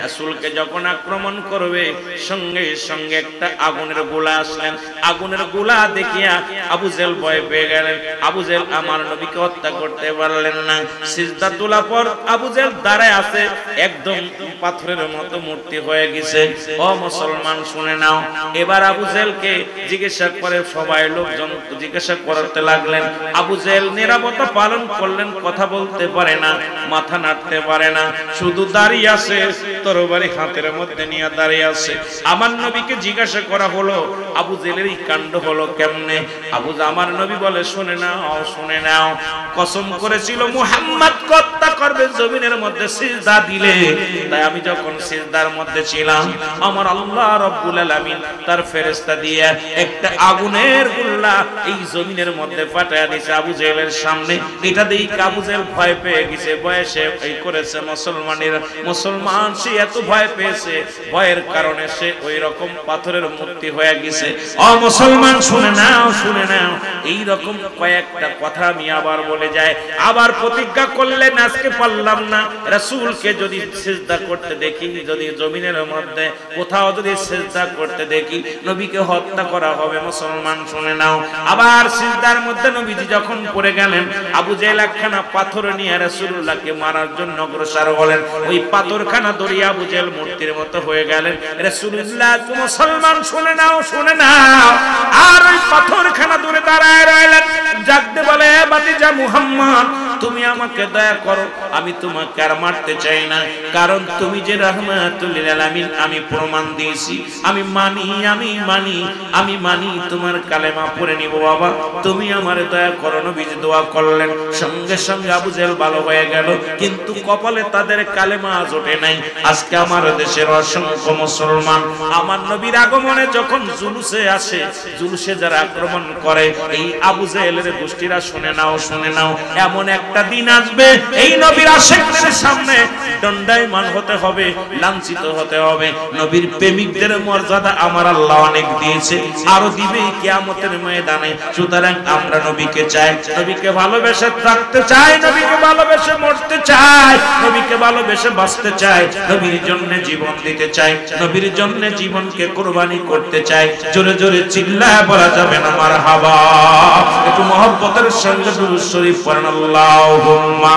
রাসূলকে যখন আক্রমণ করবে, সঙ্গে সঙ্গে একটা আগুনের গোলা আসলেন। আগুনের গোলা দেখিয়া আবু জেহেল ভয় পেয়ে গেলেন। আবু জেহেল আমার নবীকে হত্যা করতে পারলেন না। সিজদা তোলা পর আবু জেহেল দাঁড়ায় আছে, একদম পাথরের মতো মূর্তি হয়ে গেছে। ও মুসলমান শুনে নাও। এবার আবু জেহেলকে জিজ্ঞাসা করে সবাই লোকজন জিজ্ঞাসা করতে লাগলেন। আবু জেহেল নিরাপত্তা পালন করলেন, কথা বলতে পারে না, মাথা নাড়তে পারে না, শুধু দাঁড়িয়ে আছে, তরবারি হাতের মধ্যে নিয়ে দাঁড়িয়ে আছে। আমার নবীকে জিজ্ঞাসা করা হলো, আবু জেহেলের এই কাণ্ড হলো কেমনে? আমার নবী বলে, শুনে নাও, শুনে নাও। কসম করেছিল মুহাম্মদ হত্যা করবে জমিনের মধ্যে সিজদা দিলে। তাই আমি যখন সিজদার মধ্যে ছিলাম, আমার আল্লাহ রাব্বুল আলামিন তার ফেরেশতা দিয়ে একটা আগুনের গোলা এই জমিনের মধ্যে পাঠায় দিয়েছে আবু জেহেলের সামনে। এটা দেখে আবু জেহেল ভয় পেয়ে গেছে, বয়সে এই করেছে মুসলমান সে এত ভয় পেয়েছে, ভয়ের কারণে সে ওই রকম পাথরের মূর্তি হয়ে গেছে। ও মুসলমান শুনে নাও, শুনে নাও। এই রকম কয়েকটা কথা আমি আবার বলে যাই। আবার প্রতিজ্ঞা করলেন, আজকে পারলাম না, রাসূলকে যদি সিজদা করতে দেখি, যদি জমিনের মধ্যে কোথাও যদি সিজদা করতে দেখি, নবীকে হত্যা করা হবে। মুসলমান শুনে নাও। আবার সিজদার মধ্যে নবীজি যখন পড়ে গেলেন, আবু জেহেল একখানা পাথর নিয়ে রাসূলুল্লাহকে মারার জন্য অগ্রসর হলেন। ওই পাথরখানা ধরিয়া আবু জেহেল মূর্তির মতো হয়ে গেলেন। রাসূলুল্লাহ মুসলমান শুনে নাও, শুনে নাও। আর ওই পাথরখানা দূরে দাঁড়ায় রইলেন। জাগতে বলে, ভাতিজা মুহাম্মদ, তুমি আমাকে দয়া করো, আমি তোমাকে আর মারতে চাই না, কারণ তুমি যে রাহমাতুল লিল আলামিন আমি প্রমাণ দিয়েছি, আমি মানি তোমার কালেমা পড়ে নিব বাবা, তুমি আমারে দয়া করো। নবীজি দোয়া করলেন, সঙ্গে সঙ্গে আবু জেহেল ভালো হয়ে গেল। কিন্তু কপালে তাদের কালেমা জোটে নাই। আজকে আমার দেশের অসংখ্য মুসলমান আমার নবীর আগমনে যখন জুলুসে আসে, জুলুসে যারা আক্রমণ করে, এই আবু জেহেলের গোষ্ঠীরা শুনে নাও, শুনে নাও, এমন একটা দিন আসবে এই নবীর আশিকদের সামনে দণ্ডায়মান হতে হবে, লাঞ্ছিত হতে হবে। নবীর প্রেমিকদের মর্যাদা আমার আল্লাহ অনেক দিয়েছে, আরো দিবে কিয়ামতের ময়দানে। সুতরাং আমরা নবীকে চাই, নবীকে ভালোবেসে থাকতে চাই, নবীকে ভালোবেসে মরতে চাই, নবীকে ভালোবেসে বাঁচতে চাই, নবীর জন্য জীবন দিতে চাই, নবীর জন্য জীবনকে কুরবানি করতে চাই। জোরে জোরে চিল্লায় বলা যাবে না মারহাবা। একটু মহব্বতের সঙ্গে দুরূদ শরীফ পড়েন, আল্লাহুম্মা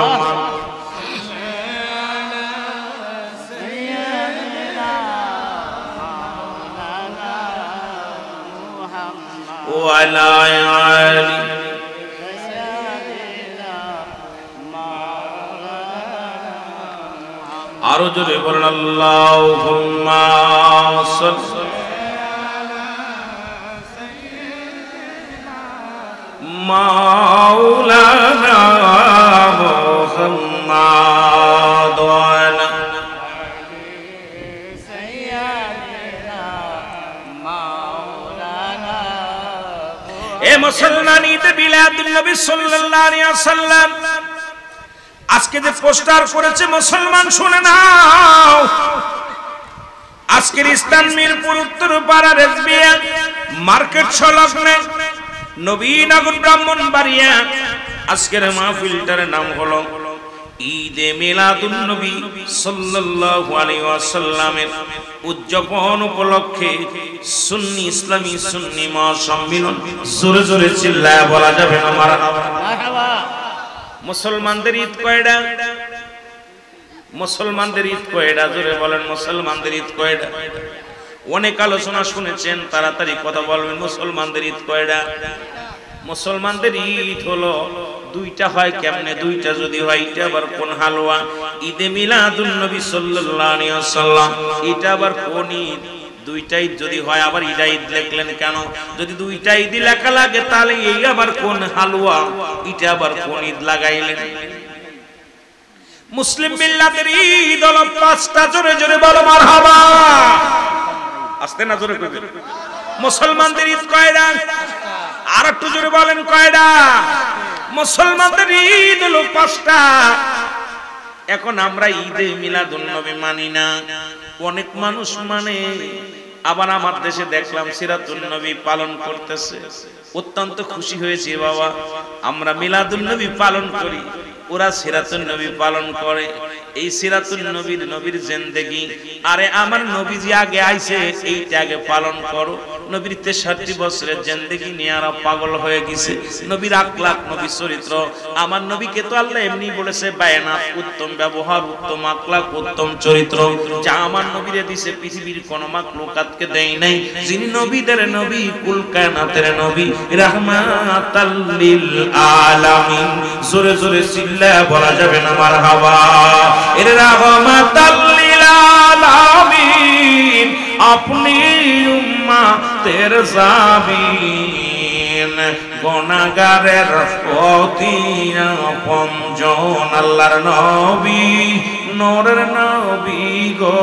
ওয়া আলা আলি। আরো জোরে বলেন, আল্লাহুম্মা সাল্লি মাওলানা মুহাম্মাদ ওয়া আলা এ মুসলমান, ঈদ মিলাদুন নবী সাল্লাল্লাহু আলাইহি ওয়াসাল্লাম আজকে যে পোস্টার করেছে, মুসলমান শুনে নাও। আজকের ইস্তান মিরপুর উত্তরপাড়া রেজবিয়া মার্কেট সংলগ্নে নবীনগর ব্রাহ্মণবাড়িয়া আজকের মাহফিলটার নাম হলো ঈদে মিলাদুন নবী সাল্লাল্লাহু আলাইহি ওয়াসাল্লামের উদযাপন উপলক্ষে সুন্নি ইসলামী সুন্নি মহাসম্মেলন। জোরে জোরে চিল্লায় বলা যাবে না মারহাবা। মুসলমানদের ঈদ কয়টা? মুসলমানদের ঈদ কয়টা? জোরে বলেন, মুসলমানদের ঈদ কয়টা? অনেক আলোচনা শুনেছেন, তাড়াতাড়ি কথা বলবেন। মুসলমানদের ঈদ কয়টা? মুসলমানদের ঈদ হলো দুইটা। হয় কেমনে? দুইটা যদি হয়, এটা আবার কোন হালুয়া? ঈদে মিলাদুন নবী সাল্লাল্লাহু আলাইহি ওয়াসাল্লাম, এটা আবার কোন ঈদ? দুইটা ঈদ যদি হয়, আবার ঈদা ঈদ লিখলেন কেন? যদি দুইটা ঈদ লেখা লাগে, তাহলে এই আবার কোন হালুয়া? এটা আবার কোন ঈদ লাগাইলেন? মুসলিম মিল্লাতের ঈদ হলো পাঁচটা, জোরে জোরে বলো মারহাবা। আস্তে না জোরে কইবে। মুসলমানদের ঈদ কয়টা? আর একটু জোরে বলেন কয়টা? মুসলমানদের ঈদ হলো পাঁচটা। এখন আমরা ঈদে মিলাদুন নবী মানি না, অনেক মানুষ মানে। আবার আমার দেশে দেখলাম সিরাতুন নবী পালন করতেছে, অত্যন্ত খুশি হয়েছে। বাবা আমরা মিলাদুন নবী পালন করি, ওরা সিরাতুন নবী পালন করে। এই সিরাতুন নবীর জিন্দেগি, আরে আমার নবীজি আগে আইছে এইটা আগে পালন করো। নবীর 63 বছরের জিন্দেগি নিয়ে আর পাগল হয়ে গেছে। নবীর আখলাক, নবীর চরিত্র। আমার নবীকে তো আল্লাহ এমনি বলেছে বায়ানাত, উত্তম ব্যবহার, উত্তম আখলাক, উত্তম চরিত্র, যা আমার নবীরে দিছে পৃথিবীর কোন মাখলুকাতকে দেই নাই। যিনি নবীদের নবী, কুল কায়নাতের নবী, রাহমাতাল লিল আলামিন। জোরে জোরে চিল্লায়া বলা যাবে না মারহাবা। এর রাহমাতাল লিল আলামিন, আপনি উম্মতের জামিন, গুনাহগারের অতি আপনজন আল্লাহর নবী, নূরের নবী গো।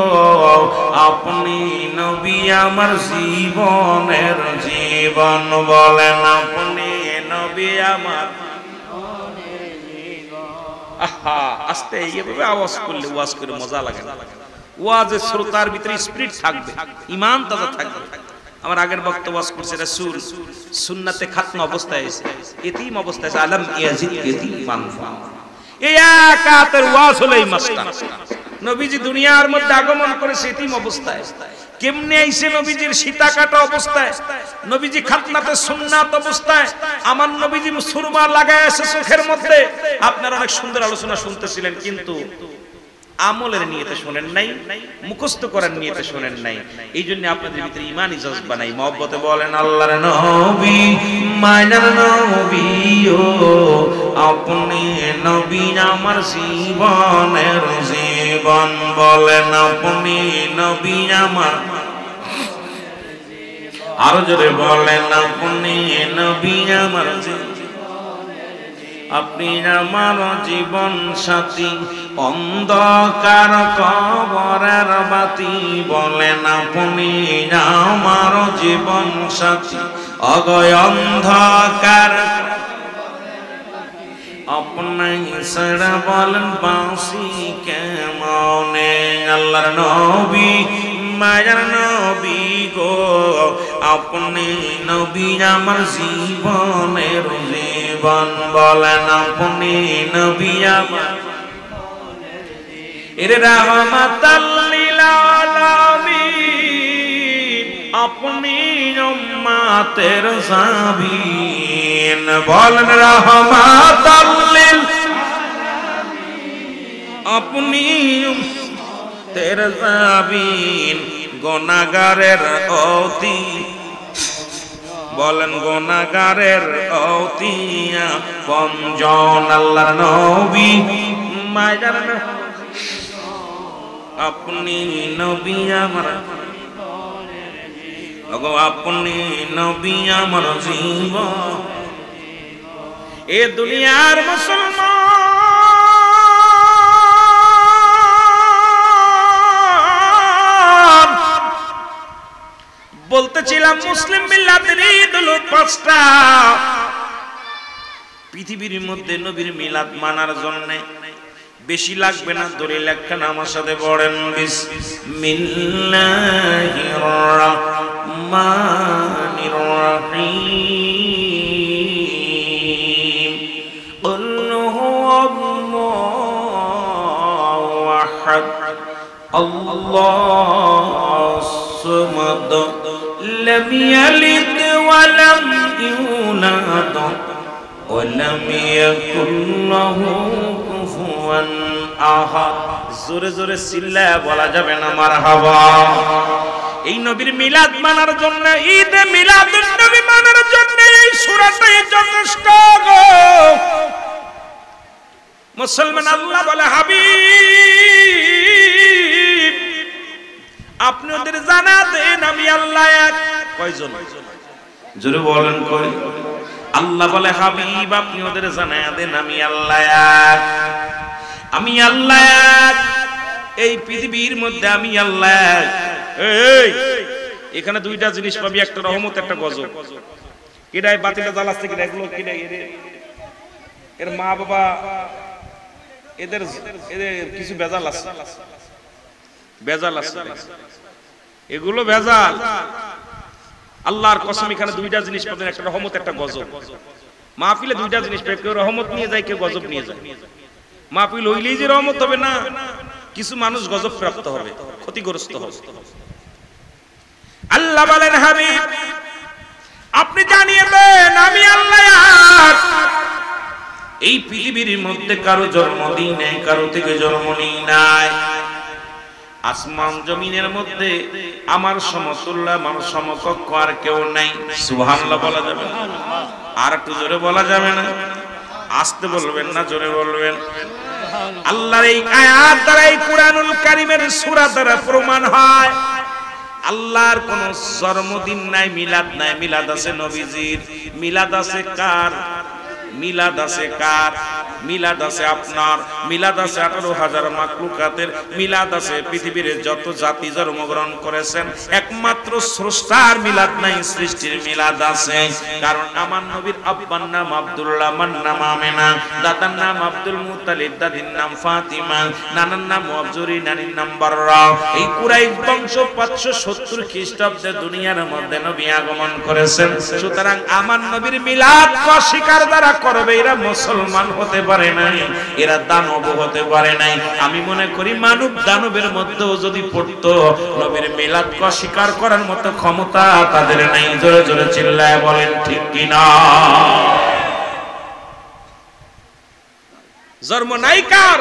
আপনি নবী আমার জীবনের জীবন, বলেন আপনি নবী আমার। আহা, আস্তে এইভাবে আওয়াজ করলে ওয়াজ করে মজা লাগে না। ওয়াজে শ্রোতার ভিতরে স্পিরিট থাকবে, ঈমান তাজা থাকবে। আমার আগের বক্তব্য ওয়াজ করছে রাসূল সুন্নাতে খাতনা অবস্থায় আছে, এতিম অবস্থায় আছে। আলম ইয়াজিদ ইয়াতিমান, এই একাতের ওয়াজ হলো এই মাসটা। নবীজি দুনিয়ার মধ্যে আগমন করেছে এতিম অবস্থায়। কেমনে আইছে নবীজির সীতা কাটা অবস্থায়, নবীজি খাতনাতে সুন্নাত অবস্থায়। আমার নবীজি সুরমা লাগায় আছে চোখের মধ্যে। আপনারা অনেক সুন্দর আলোচনা শুনতেছিলেন, কিন্তু আমলের নিয়তে শুনেন নাই, মুখস্থ করার নিয়তে শুনেন নাই। এই জন্য আপনাদের ভিতরে ঈমানি জজবা নাই। মহব্বতে বলেন আল্লাহর নবী, মাইনার নবী ও আপনি নবী আমার জীবনের জীবন, বলেন আপনি নবী আমার। আরো জোরে বলেন আপনি নবী আমার, আপনি আমার জীবন সাথী, অন্ধকার কবরের বাতি, বলেন আপনি আমার জীবন সাথী, অগয় অন্ধকার আপনাই সারা, বলেন বাঁশি কেমনে। আল্লাহর নবী, মায়ার নবী গো, আপনি নবী আমার জীবনের জীবন, বলেন আপনি নবী আমার। এর রাহমাতাল লিল আলামিন, আপনি উম্মতের জামিন, বলেন রাহমাতাল লিল আলামিন, আপনি উম্মতের জামিন, গুনাহগারের অতি, বলেন গুনাহগারের অতি আপনজন আল্লাহর নবী, মায়ার আপনি নবী আমার, আপনি নবী আমার জীবন। এ দুনিয়ার মুসলমান, বলতেছিলাম মুসলিম মিল্লাতের ঈদ হলো পাঁচটা। পৃথিবীর মধ্যে নবীর মিলাদ মানার জন্য বেশি লাগবে না, দলিল একখানা আমার সাথে পড়েন। বিসমিল্লাহির রাহমানির রাহিম, কুল হুয়াল্লাহু আহাদ, আল্লাহুস সামাদ, লাম ইয়ালিদ ওয়া লাম ইউলাদ ওয়া লাম ইয়াকুল লাহু কুফুয়ান আহাদ। জোরে জোরে চিল্লায়া বলা যাবে না মারহাবা। এই নবীর মিলাদ মানার জন্য, ঈদে মিলাদুন নবী মানার জন্য এই সূরাটাই যথেষ্ট গো মুসলমান। আল্লাহ বলে হাবিব আপনি ওদের জানা দেন আমি আল্লাহ এক। কয়জন? জোরে বলেন কয়? আল্লাহ বলে হাবিব আপনি ওদের জানা দেন আমি আল্লাহ এক। আমি আল্লাহ এক, এই পৃথিবীর মধ্যে আমি আল্লাহ এক। এই এখানে দুইটা জিনিস পাবি, একটা রহমত, একটা গজব। কিডাই বাতিটা জ্বালাচ্ছে, কিডা এগুলো কিডাই এর মা বাবা এদের কিছু ভেজাল আছে, ভেজাল আছে, এগুলো ভেজাল। আল্লাহর কসম এখানে দুইটা জিনিস পাবেন, একটা রহমত, একটা গজব। মাহফিলে দুইটা জিনিস পাবে, কেউ রহমত নিয়ে যায়, কেউ গজব নিয়ে যায়। মাহফিল হইলেই যে রহমত হবে না, কিছু মানুষ গজব প্রাপ্ত হবে, ক্ষতিগ্রস্ত হবে। আল্লাহ বলেন হাবিব আপনি জানিয়ে দেন আমি আল্লাহ এক। এই পৃথিবীর মধ্যে কারো জন্মদিন নেই, কারো থেকে জন্ম নেই নাই। আসমান জমিনের মধ্যে আমার সমতুল্য, আমার সমকক্ষ আর কেউ নাই। সুবহানাল্লাহ বলা যাবে না? আর একটু জোরে বলা যাবে না? আস্তে বলবেন না জোরে বলবেন? আল্লাহর এই আয়াত দ্বারা, এই কুরআনুল কারীমের সূরা দ্বারা প্রমাণ হয় আল্লাহর কোন জন্মদিন নাই, মিলাদ নাই। মিলাদ আছে নবীজির। মিলাদ আছে কার? মিলাদ আছে কার? মিলাদ আছে আপনার। মিলাদ আছে 18,000 মাখলুকাতের। মিলাদ আছে পৃথিবীর যত জাতি জন্মগ্রহণ করেছেন, একমাত্র স্রষ্টার মিলাদ নাই, সৃষ্টির মিলাদ আছে। কারণ আমার নবীর আব্বার নাম আব্দুল্লাহ, আমার নাম আমেনা, দাদার নাম আব্দুল মুত্তালিব, দাদির নাম ফাতিমা, নানার নাম আবজুরি, নানির নাম বাররা। এই কুরাইশ বংশ 570 খ্রিস্টাব্দে দুনিয়ার মধ্যে নবী আগমন করেছেন। সুতরাং আমার নবীর মিলাদ অস্বীকার যারা করবে, এরা মুসলমান হতে পারে নাই, এরা দানব হতে পারে নাই। আমি মনে করি মানব দানবের মধ্যেও যদি পড়তো, নবীর মিলাদ অস্বীকার করার মতো ক্ষমতা তাদের নাই। জোরে জোরে চিল্লায় বলেন ঠিক কিনা? জন্ম নাই কার?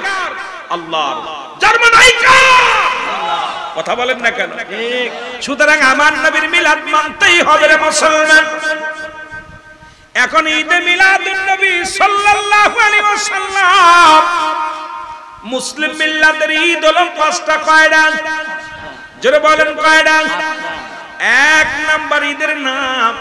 আল্লাহর। জন্ম নাই কার? কথা বলেন না কেন? সুতরাং আমার নবীর মিলাদ মানতেই হবে রে মুসলমান। এখন ঈদে মিলাদুন নবী সাল্লাল্লাহু আলাইহি ওয়াসাল্লাম, মুসলিম মিল্লাতের ঈদ হলো 5টা। কয়টা? জোরে বলেন কয়টা? এক নাম্বার ঈদের নাম,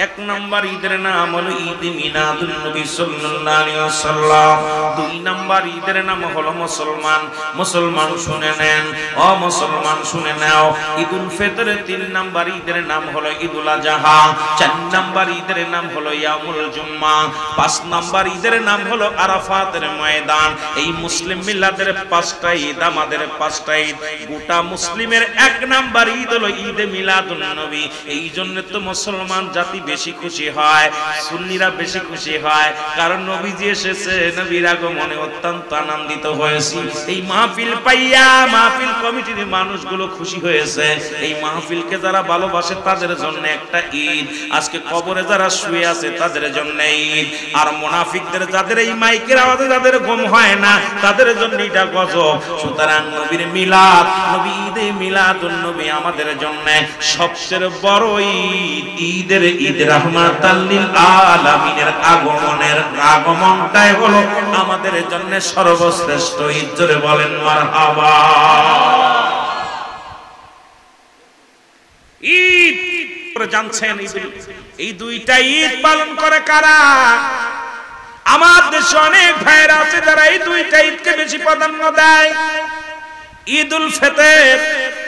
এক নাম্বার ঈদের নাম হলো ঈদ মিলাদুন নবী সাল্লাল্লাহু আলাইহি ওয়াসাল্লাম। দুই নাম্বার ঈদের নাম হলো মুসলমান। মুসলমান শুনে নেন, ও মুসলমান শুনে নাও, ঈদুল ফিতর। তিন নাম্বার ঈদের নাম হলো ঈদুল আযহা। চার নাম্বার ঈদের নাম হলো ইয়াউমুল জুম্মা। 5 নাম্বার ঈদের নাম হলো আরাফাতের ময়দান। এই মুসলিম মিল্লাতের 5টা ঈদ, আমাদের 5টা ঈদ। গোটা মুসলিমের এক নাম্বার ঈদ হলো ঈদে মিলাদুন নবী। এই জন্য তো মুসলমান জাতি বেশি খুশি হয়, সুন্নিরা বেশি খুশি হয়, কারণ নবীজি এসেছে, নবীর আগমনে অত্যন্ত আনন্দিত হয়েছি। এই মাহফিল পাইয়া মাহফিল কমিটির মানুষগুলো খুশি হয়েছে। এই মাহফিলকে যারা ভালোবাসে তাদের জন্য একটা ঈদ। আজকে কবরে যারা শুয়ে আছে তাদের জন্য ঈদ। আর মুনাফিকদের, যাদের এই মাইকের আওয়াজে যাদের ঘুম হয় না, তাদের জন্য এটা গজব। সুতরাং নবীর মিলাদ, নবী ঈদে মিলাদুন নবী আমাদের জন্য সবচেয়ে বড় ঈদ। ঈদের ঈদ রাহমাতাল লিল আলামিনের আগমনটাই হলো আমাদের জন্য সর্বশ্রেষ্ঠ ঈদ। জোরে বলেন মারহাবা। ঈদ জানছেন, এই দুইটা ঈদ পালন করে কারা? আমার দেশে অনেক ভাইরা আছে যারা এই দুইটা ঈদকে বেশি প্রাধান্য দেয়। ঈদুল ফিতর,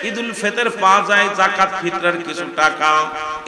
ঈদুল ফিতর পাওয়া যায় যাকাত ফিতরের কিছু টাকা,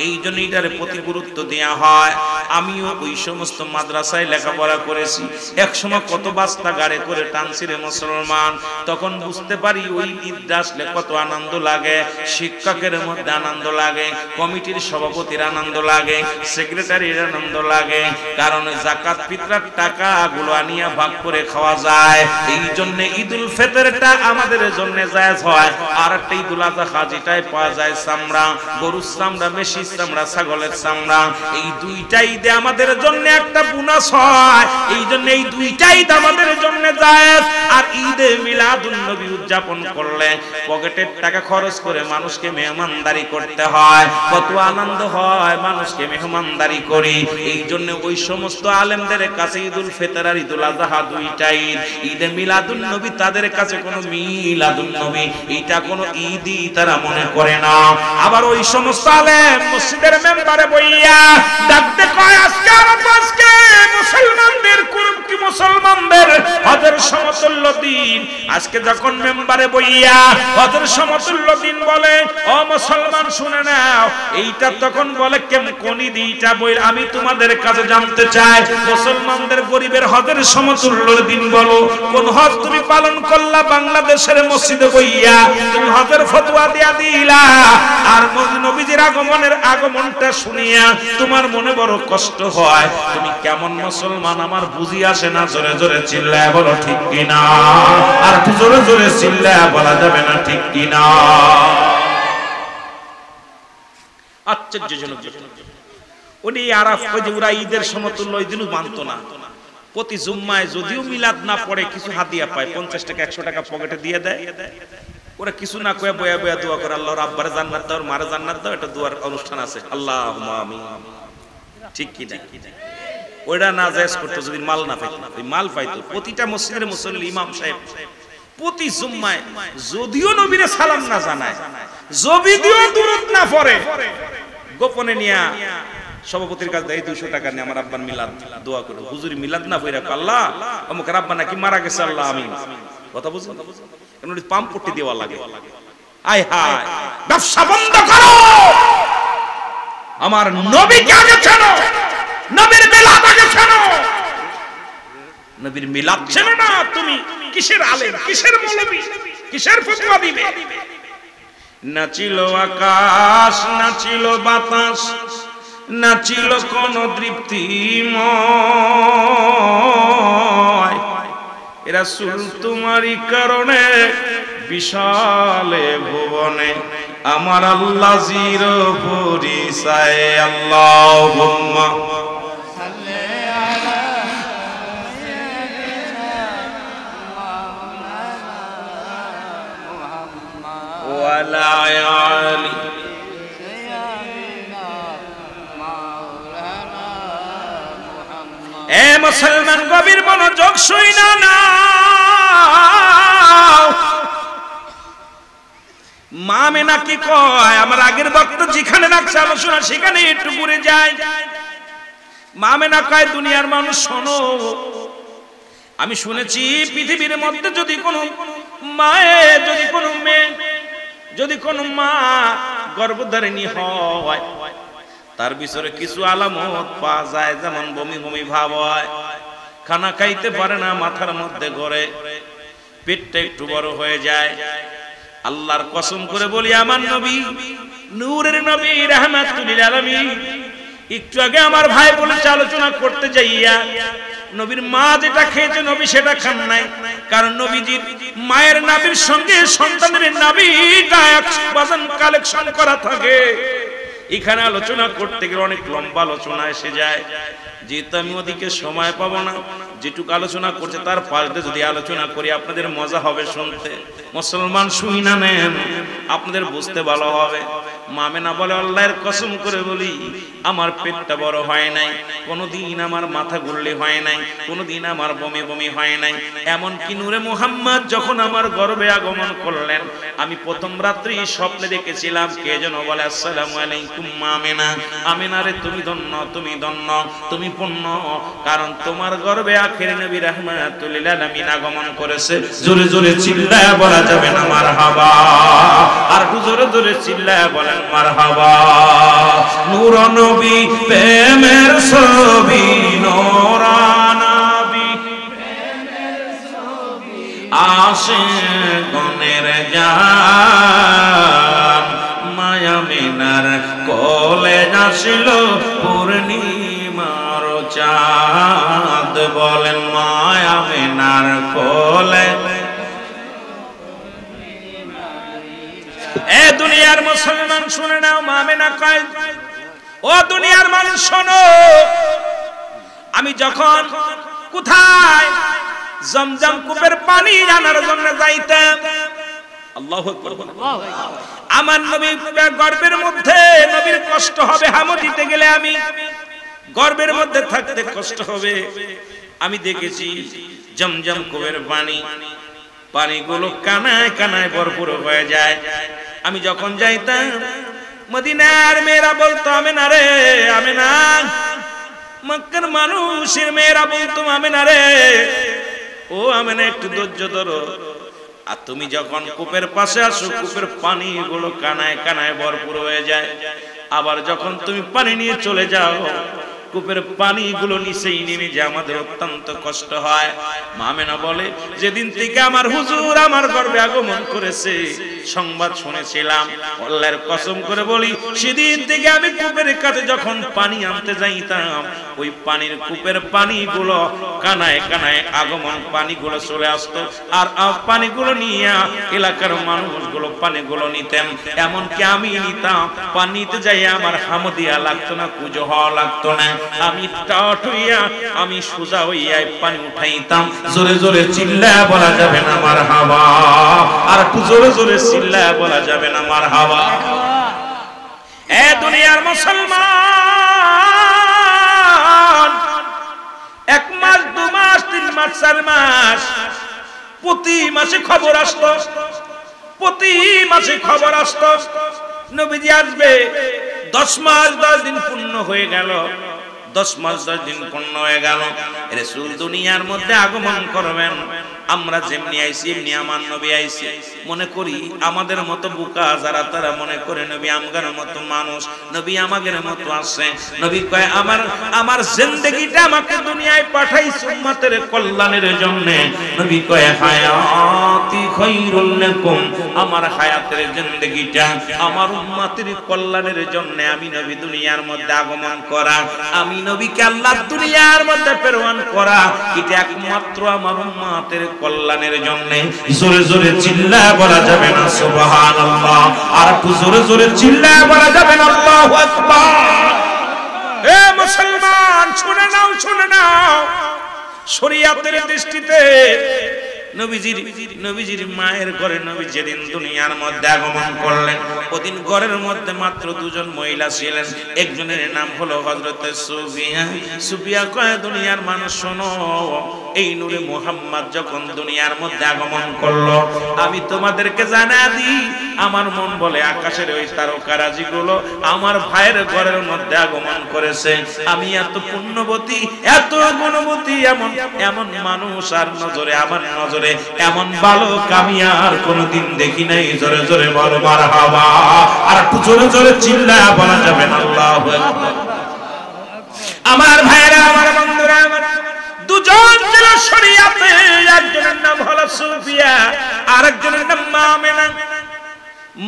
এই জন্য এটার প্রতি গুরুত্ব দেওয়া হয়। আমিও ওই সমস্ত মাদ্রাসায় লেখাপড়া করেছি। একসময় কত বাস্তা গাড়ি করে টানছি রে মুসলমান, তখন বুঝতে পারি ওই ঈদটা আসলে কত আনন্দ লাগে। শিক্ষকের মধ্যে আনন্দ লাগে, কমিটির সভাপতির আনন্দ লাগে, সেক্রেটারির আনন্দ লাগে, কারণ যাকাত ফিতরের টাকাগুলো আনিয়া ভাগ করে খাওয়া যায়। এই জন্য ঈদুল ফিতরটা আমাদের জন্য জায়েজ হয়। আর একটা ঈদুল আযহা, যেটাই পাওয়া যায় চামড়া, গরুর চামড়া, মেশির চামড়া, ছাগলের চামড়া। এই দুইটা ঈদে আমাদের জন্য একটা বোনাস হয়। এই জন্য এই দুইটা ঈদ আমাদের জন্য জায়েজ। আর ঈদে মিলাদুন নবী উদযাপন করলে পকেটের টাকা খরচ করে মানুষকে মেহমানদারি করতে হয়। কত আনন্দ হয় মানুষকে মেহমানদারি করি। এই জন্য ওই সমস্ত আলেমদের কাছে ঈদুল ফিতর আর ঈদুল আযহা দুইটা ঈদ। ঈদে মিলাদুন নবী তাদের কাছে কোনো মিলাদুন নবী, এটা কোনো ঈদই তারা মনে করে না। আবার ওই সমস্ত আলেম মসজিদের মেম্বারে বইয়া ডাকতে কয় আজকে মুসলমানদের কি মুসলমানদের হজের সমতুল্য দিন। আজকে যখন মেম্বারে বইয়া হজের সমতুল্য দিন বলে, ও মুসলমান শুনে নাও, এইটা তখন বলে কোন দিনটা বই, আমি তোমাদের কাছে জানতে চাই মুসলমানদের গরিবের হজের সমতুল্য দিন বলো, কোন হজ তুমি পালন করলা বাংলাদেশের মসজিদে বইয়া তুমি হজের ফতোয়া দিয়া দিলা, আর নবীজির আগমনটা শুনিয়া তোমার মনে বড় কষ্ট হয়, তুমি কেমন মুসলমান আমার বুঝি আসে না। জোরে জোরে চিল্লায় বলো ঠিক কিনা, আর জোরে জোরে চিল্লায় বলা যাবে না ঠিক কিনা। আশ্চর্যজনক উনি আরাফা যে ওরা ঈদের সমতুল্য ওই দিনও মানত না। প্রতি জুম্মায় যদিও মিলাদ না পড়ে কিছু হাদিয়া পায়, 50 টাকা 100 টাকা পকেটে দিয়ে দেয়, ওরা কিছু না কয়ে বয়া বয়া দোয়া করে, আল্লাহর আব্বারে জান্নাত দাও, মারে জান্নাত দাও, এটা দোয়ার অনুষ্ঠান আছে, আল্লাহুম্মা আমিন। ঠিক কি না? ওইটা না জায়েজ করতে যদি মাল না পাইতো, ওই মাল পাইতো প্রতিটা মসজিদের মুসল্লি ইমাম সাহেব প্রতি জুম্মায় যদিও নবীরে সালাম না জানায়, যদিও দুরূদ না পড়ে, গোপনে নিয়া সভাপতির কাছে দেয় 200 টাকা নিয়ে আমার আব্বার মিলাদ দোয়া করে, হুজুরি মিলাদ না পড়ে আল্লাহ অমুক আব্বা নাকি মারা গেছে, আল্লাহ আমিন। কথা বুঝছেন? কারণ পাম্প পট্টি দেওয়া লাগে। আয় হায়, ব্যবসা বন্ধ করো, আমার নবীকে আগে চেনো, নবীর মিলাদ আগে চেনো। নবীর মিলাদ চেনো না তুমি, কিসের আলেম, কিসের মৌলবী, কিসের ফতোয়া দিবে? নাচিল আকাশ, নাচিল বাতাস, নাচিল কোন তৃপ্তিময়, রাসূল তোমারই কারণে বিশালে ভুবনে আমার আল্লাহ জির পরিচয়। আল্লাহুম্মা সাল্লি আলা সাইয়্যিদিনা মুহাম্মদ ওয়া আলা আলি সাইয়্যিদিনা মাওলানা মুহাম্মদ। এ মুসলমান গভীর মনোযোগ শুইনা নাও, মা মেনা কি কয়, আমার আগের বক্তা যেখানে রাখছে আলোচনা সেখানে একটু ঘুরে যায়। মা মেনা কয় দুনিয়ার মানুষ শোনো, আমি শুনেছি পৃথিবীর মধ্যে যদি কোনো মায়ে, যদি কোনো মেয়ে, যদি কোনো মা গর্ভধারিণী হয়, তার ভিতরে কিছু আলামত পাওয়া যায়, যেমন বমি বমি ভাব হয়, খানা খাইতে পারে না, মাথার মধ্যে ঘোরে, পেটটা একটু বড় হয়ে যায়। আল্লাহর কসম করে বলি, আমার নবী, নূরের নবী, রাহমাতুল লিল আলামিন, একটু আগে আমার ভাই বলেছে আলোচনা করতে যাইয়া, নবীর মা যেটা খেয়েছে নবী সেটা খান নাই, কারণ নবীজির মায়ের নাভির সঙ্গে সন্তানের নাভিটা একবাজন কালেকশন করা থাকে। এখানে আলোচনা করতে গেলে অনেক লম্বা আলোচনা এসে যায়, যেহেতু আমি ওদিকে সময় পাবো না, যেটুকু আলোচনা করছে তার পাশে যদি আলোচনা করি আপনাদের মজা হবে শুনতে। মুসলমান শুই না নেন, আপনাদের বুঝতে ভালো হবে। মামেনা বলে আল্লাহর কসম করে বলি, আমার পেটটা বড় হয় নাই, কোনোদিন আমার মাথা ঘুরলে হয় নাই, কোনোদিন আমার বমি বমি হয় নাই, এমনকি নূরে মুহাম্মদ যখন আমার গর্ভে আগমন করলেন, আমি প্রথম রাত্রি স্বপ্নে দেখেছিলাম কে যেন বলে আসসালামু আলাইকুম মামেনা, আমিনা রে তুমি ধন্য, তুমি ধন্য, তুমি পুণ্য, কারণ তোমার গর্ভে আখিরে নবী রাহমাতুল লিল আলামিন আগমন করেছে। জোরে জোরে চিল্লায়া বলা যাবে না মারহাবা, আর জোরে জোরে চিল্লায়া বলেন মারহাবা। নূর নবী প্রেমের ছবি, নূরা নবী প্রেমের ছবি, আশিকনের জান, মায়া মিনার কোলে আসিল পূর্ণিমার চাঁদ, বলেন মায়া মিনার কোলে। এ দুনিয়ার মুসলমান শুনে নাও, মা মেনা কয়, ও দুনিয়ার মানুষ শোনো, আমি যখন কোথায় জমজম কূপের পানি আনার জন্য যাইতাম, আল্লাহু আকবার, আমার নবী গর্ভের মধ্যে, নবীর কষ্ট হবে হামো দিতে গেলে, আমি গর্ভের মধ্যে থাকতে কষ্ট হবে। আমি দেখেছি জমজম কূপের পানি, পানিগুলো কানায় কানায় ভরপুর হয়ে যায়। আমি যখন যাইতাম মদিনার মেয়েরা বলতো আমেনা রে আমেনা, মক্কার মানুষের মেয়েরা বলতো আমেনা রে ও আমেনা একটু ধৈর্য ধরো। আর তুমি যখন কূপের পাশে আসো কূপের পানিগুলো কানায় কানায় ভরপুর হয়ে যায়, আবার যখন তুমি পানি নিয়ে চলে যাও কূপের পানিগুলো নিচেই নেমে যায়, আমাদের অত্যন্ত কষ্ট হয়। আমেনা বলে যেদিন থেকে আমার হুজুর আমার গর্ভে আগমন করেছে সংবাদ শুনেছিলাম, আল্লাহর কসম করে বলি সেদিন থেকে আমি কূপের কাছে যখন পানি আনতে যাইতাম ওই পানির কূপের পানিগুলো কানায় কানায় আগমন পানিগুলো চলে আসতো, আর পানিগুলো নিয়ে এলাকার মানুষগুলো পানিগুলো নিতেন। এমনকি আমি নিতাম পানি নিতে যাই আমার হামদিয়া লাগতো না, কুজো হওয়া লাগতো না, আমি টাট হইয়া আমি সোজা হইয়া পানি উঠাইতাম। জোরে জোরে চিল্লায়া বলা যাবে না মারহাবা, আর একটু জোরে জোরে চিল্লায়া বলা যাবে না মারহাবা। এ দুনিয়ার মুসলমান, 1 মাস 2 মাস 3 মাস 4 মাস প্রতি মাসে খবর আসতো, প্রতি মাসে খবর আসতো নবীজি আসবে। 10 মাস 10 দিন পূর্ণ হয়ে গেল, 10 মাস 10 দিন পূর্ণ হয়ে গেল, রাসূল দুনিয়ার মধ্যে আগমন করবেন। আমরা যেমনি আইছি এমনি আমার নবী আইছে, মনে করি আমাদের মতো বোকা যারা তারা মনে করে নবী আমগার মতো মানুষ, নবী আমাদের মতো আছে। নবী কয় আমার জিন্দেগিটা আমাকে দুনিয়ায় পাঠাইছে উম্মতের কল্যাণের জন্য। নবী কয় হায়াতি খায়রুল লাকুম, আমার হায়াতের জিন্দেগিটা আমার উম্মতের কল্যাণের জন্য আমি নবী দুনিয়ার মধ্যে আগমন করা, আমি নবীকে আল্লাহ দুনিয়ার মধ্যে প্রেরণ করা, এটা একমাত্র আমার উম্মতের কল্যাণের জন্য। জোরে জোরে চিল্লায়া বলা যাবে না সুবহানাল্লাহ, আর একটু জোরে জোরে চিল্লায়া বলা যাবে না আল্লাহু আকবার। এ মুসলমান শুনে নাও, শুনে নাও, শরীয়তের দৃষ্টিতে নবীজির মায়ের ঘরে নবী যেদিন দুনিয়ার মধ্যে আগমন করলেন ওদিন ঘরের মধ্যে মাত্র 2 জন মহিলা ছিলেন। একজনের নাম হলো হযরতে সুফিয়া। সুফিয়া কয় দুনিয়ার মানুষ শোনো, এই নূরে মুহাম্মদ যখন দুনিয়ার মধ্যে আগমন করলো আমি তোমাদেরকে জানা দিই, আমার মন বলে আকাশের ওই তারকারাজিগুলো আমার ভাইয়ের ঘরের মধ্যে আগমন করেছে। আমি এত পুণ্যবতী এত গুণবতী এমন মানুষ আর নজরে আমার নজরে এমন বালক আমি আর কোনদিন দেখি নাই। জোরে জোরে বলো মারহাবা, আর একটু জোরে জোরে চিল্লায়া বলা যাবে না আল্লাহু আকবার। আমার ভাইরা আমার বন্ধুরা আমার, 2 জন ছিল শরীয়তে, একজনের নাম হলো সুফিয়া আর একজনের নাম আমেনা।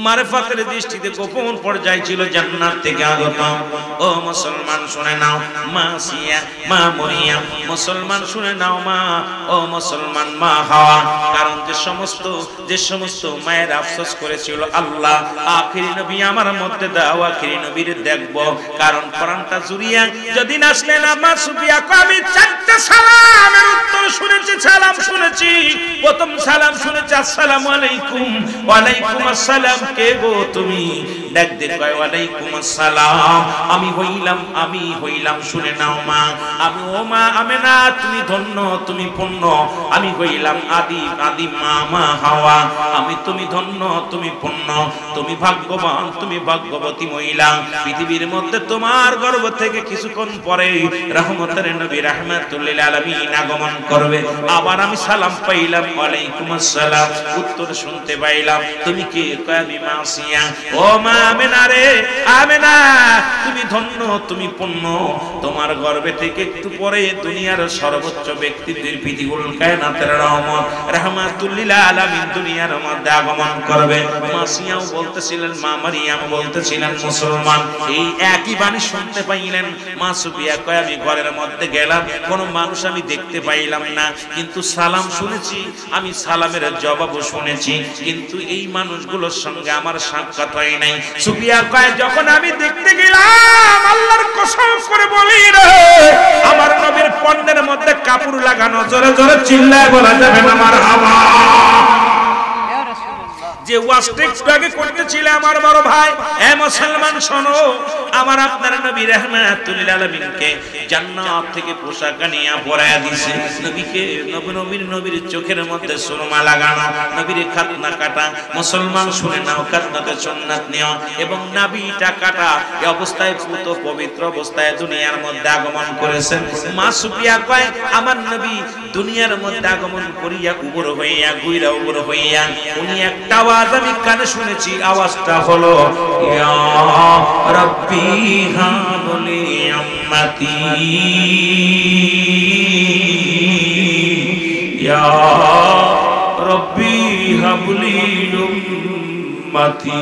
মারফাতের দৃষ্টিতে গোপন পর্যায়ে ছিল জান্নাত থেকে আগত। ও মুসলমান শুনে নাও, মা সিয়া মা মরিয়ম, মুসলমান শুনে নাও মা, ও মুসলমান মা হাওয়া। কারণ যে সমস্ত মায়ের আফসোস করেছিল আল্লাহ আখিরি নবী আমার মধ্যে দাও, আখিরি নবীর দেখব। কারণ কোরআনটা জুড়িয়া যদি আসলেন আমার সুফিয়া আমি 4টা সালামের উত্তর শুনেছি, সালাম শুনেছি। প্রথম সালাম শুনেছি আসসালামু আলাইকুম, ওয়া আলাইকুম আসসালাম। কে গো তুমি? ডাক দে কয় ওয়ালাইকুম আসসালাম, আমি হইলাম শুনে নাও মা, আমি ও মা আমেনা তুমি ধন্য তুমি পুণ্য, আমি হইলাম আদি মা হাওয়া, আমি তুমি ধন্য তুমি পুণ্য, তুমি ভাগ্যবান তুমি ভাগ্যবতী মহিলা। পৃথিবীর মধ্যে তোমার গর্ভ থেকে কিছুক্ষণ পরে রহমতের নবী রাহমাতুল লিল আলামিন আগমন করবে। আবার আমি সালাম পাইলাম ওয়ালাইকুম আসসালাম, উত্তর শুনতে পাইলাম তুমি কে? কয় আমি মা সিয়া। ও মা আমেনা রে আমেনা তুমি ধন্য তুমি পুণ্য, তোমার গর্ভে থেকে একটু পরে দুনিয়ার সর্বোচ্চ ব্যক্তিদের পৃথিবীর কায়নাতের রহমত রাহমাতুল লিল আলামিন দুনিয়ার মধ্যে আগমন করবে। মা সিয়াও বলতেছিলেন, মা মারিয়াম বলতেছিলেন মুসলমান এই একই বাণী শুনতে পাইলেন। মা সুফিয়া কয় আমি ঘরের মধ্যে গেলাম, কোন মানুষ আমি দেখতে পাইলাম না, কিন্তু সালাম শুনেছি, আমি সালামের জবাবও শুনেছি, কিন্তু এই মানুষগুলোর সঙ্গে আমার সাক্ষাৎ হয় নাই। সুফিয়া কয় যখন আমি দেখতে গেলাম আল্লাহর কসম করে বলি রে আমার নবীর পণ্যের মধ্যে কাপড় লাগানো। জোরে জোরে চিল্লায় বলা যাবে না মারহাবা। যে ওয়াজটা একটু আগে করতেছিলে আমার বড় ভাই, এ মুসলমান শোনো, আমার আপনার নবী রাহমাতুল লিল আলামিনকে জান্নাত থেকে পোশাক আনিয়া পরায়া দিয়েছে। নবীকে নবীর চোখের মধ্যে সুরমা লাগানো, নবীর খাতনা কাটা। মুসলমান শুনে নাও, খাতনাতে সুন্নাত নিও এবং নাবিটা কাটা। এই অবস্থায় পুত পবিত্র অবস্থায় দুনিয়ার মধ্যে আগমন করেছেন। মা সুফিয়া কয় আমার নবী দুনিয়ার মধ্যে আগমন করিয়া উবর হইয়া গুইরা উবর হইয়া উনি একটা আওয়াজ আমি কানে শুনেছি, আওয়াজটা হলো ইয়া রাব্বি হাবলি উম্মতি, ইয়া রাব্বি হাবলি উম্মতি।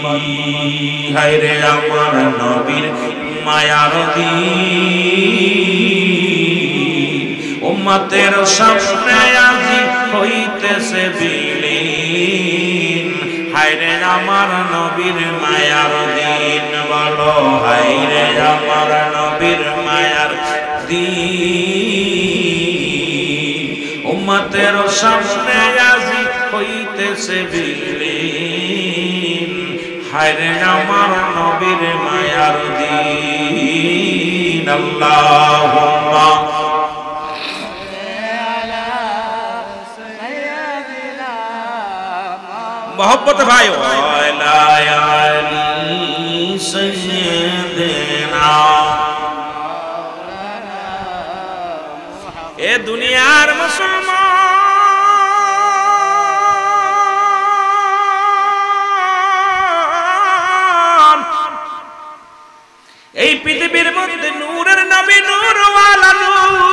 হায়রে আমার নবীর মায়ার দিন, উম্মতের সামনে আজি হইতেছে বিলীন। হায়রে আমার নবীর মায়ার দিন, বলো হায়রে আমার নবীর মায়ার দিন, উম্মতের সামনে আজি হইতেছে বিলীন। হায়রে আমার নবীর মায়ার দিন। আল্লাহুম্মা मोहब्बत भाई ए दुनियार मुसलमान এই পৃথিবীর মধ্যে নূরের নবী নূরওয়ালা নূর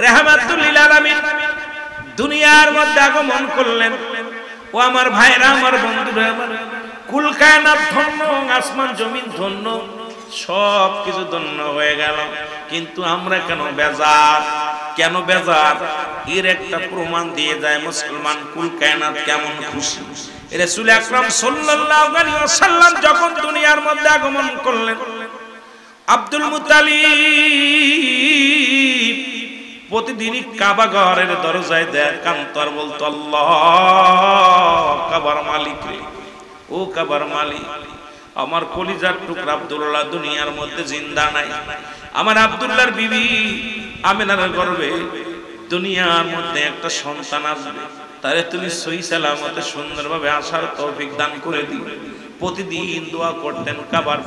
রাহমাতুল লিল আলামিন দুনিয়ার মধ্যে আগমন করলেন। ও আমার ভাইরা, আমার বন্ধুরা, আমার কুল কায়নাত ধন্য, আসমান জমিন ধন্য, সব কিছু ধন্য হয়ে গেল। কিন্তু আমরা কেন বেজার? কেন বেজার? এর একটা প্রমাণ দিয়ে যায় মুসলমান কুল কায়নাত কেমন খুশি। রাসূল আকরাম সাল্লাল্লাহু আলাইহি ওয়াসাল্লাম যখন দুনিয়ার মধ্যে আগমন করলেন, আব্দুল মুত্তালিব প্রতিদিনই কাবা ঘরের দরজায় দেয় কান্তর বলতো আল্লাহ কাবার মালিক রে, ও কাবার মালিক, আমার কলিজার টুকরা আব্দুল্লাহ দুনিয়ার মধ্যে জিন্দা নাই। আমার আব্দুল্লাহর বিবি আমিনার গর্ভে দুনিয়ার মধ্যে একটা সন্তান আসবে, তারে তুমি সহি সালামতে সুন্দরভাবে আসার তৌফিক দান করে দিও। প্রতিদিন দোয়া করতেন কাবার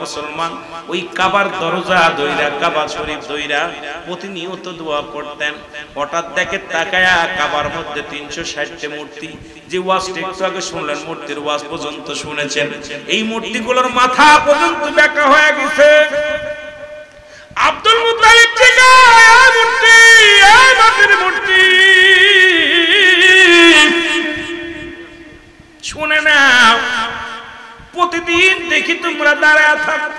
মুসলমান ওই কাবার দরজা দইরা, কাবা শরীফ দইরা প্রতিনিয়ত দোয়া করতেন। হঠাৎ দেখে তাকায়া কাবার মধ্যে 360টি মূর্তি। যে ওয়াজটা একটু আগে শুনলেন, মূর্তির ওয়াজ পর্যন্ত শুনেছেন, এই মূর্তিগুলোর মাথা পর্যন্ত বেঁকা হয়ে গেছে। আব্দুল মুত্তালিব জিজ্ঞাসা মূর্তি, এই মাটির মূর্তি শুনে নাও, প্রতিদিন দেখি তোমরা দাঁড়ায় থাকো,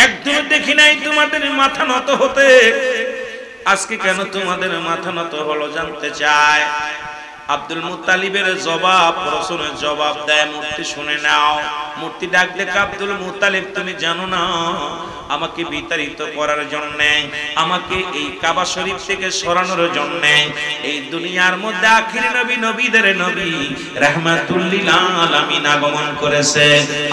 একদিন দেখি নাই তোমাদের মাথা নত হতে, আজকে কেন তোমাদের মাথা নত হলো জানতে চায়। আব্দুল মুত্তালিবের জবাব, প্রশ্নের জবাব দেয় মূর্তি, শুনে নাও। মূর্তি ডাক দেখে আব্দুল মুত্তালিব তুমি জানো না আমাকে বিতাড়িত করার জন্য, আমাকে এই কাবা শরীফ থেকে সরানোর জন্য এই দুনিয়ার মধ্যে আখিরি নবী, নবীদের নবী রাহমাতুল লিল আলামিন আগমন করেছে।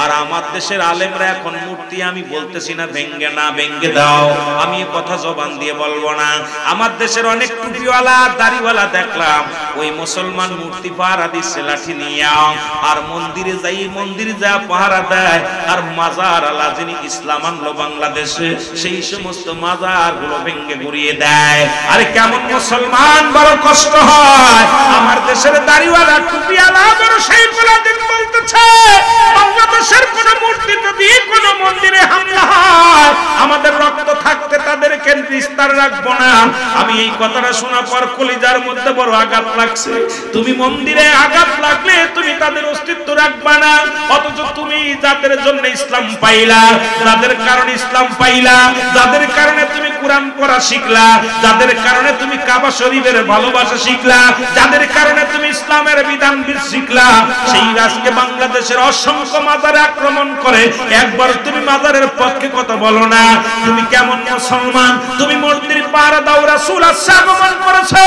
আর আমার দেশের আলেমরা এখন মূর্তি আমি বলতেছি না ভেঙ্গে না ভেঙ্গে দাও, আমি এই কথা জবান দিয়ে বলবো না। আমার দেশের অনেক টুপিওয়ালা দাড়িওয়ালা দেখলাম ওই মুসলমান মূর্তি পাহারা দিচ্ছে লাঠি নিয়ে, আর মন্দিরে যাই, মন্দিরে যা পাহারা দেয়। আর মাজার আলা যিনি ইসলাম আনলো বাংলাদেশে, সেই সমস্ত মাজার গুলো ভেঙ্গে ঘুরিয়ে দেয়। আরে কেমন মুসলমান, বড় কষ্ট হয়। আমার দেশের দাড়িওয়ালা টুপিওয়ালা বড় সেই দিন বলতেছে বাংলাদেশের কোন মূর্তি যদি কোন মন্দিরে হামলা হয়, আমাদের রক্ত থাকতে তাদেরকে বিস্তার রাখবো না। আমি এই কথাটা শোনার পর কলিজার মধ্যে বড় আঘাত লাগছে। তুমি মন্দিরে আঘাত লাগলে তুমি তাদের অস্তিত্ব রাখবা না, অথচ তুমি যাদের জন্য ইসলাম পাইলা, যাদের কারণে ইসলাম পাইলা, যাদের কারণে তুমি কোরআন পড়া শিখলা, যাদের কারণে তুমি কাবা শরীফের ভালোবাসা শিখলা, যাদের কারণে তুমি ইসলামের বিধান শিখলা, সেই আজকে বাংলাদেশের অসংখ্য মাজারে আক্রমণ করে একবার তুমি মাজারের পক্ষে কথা বলো না। তুমি কেমন মুসলমান? তুমি মূর্তির পাহারা দাও। রাসূল আগমন করেছে,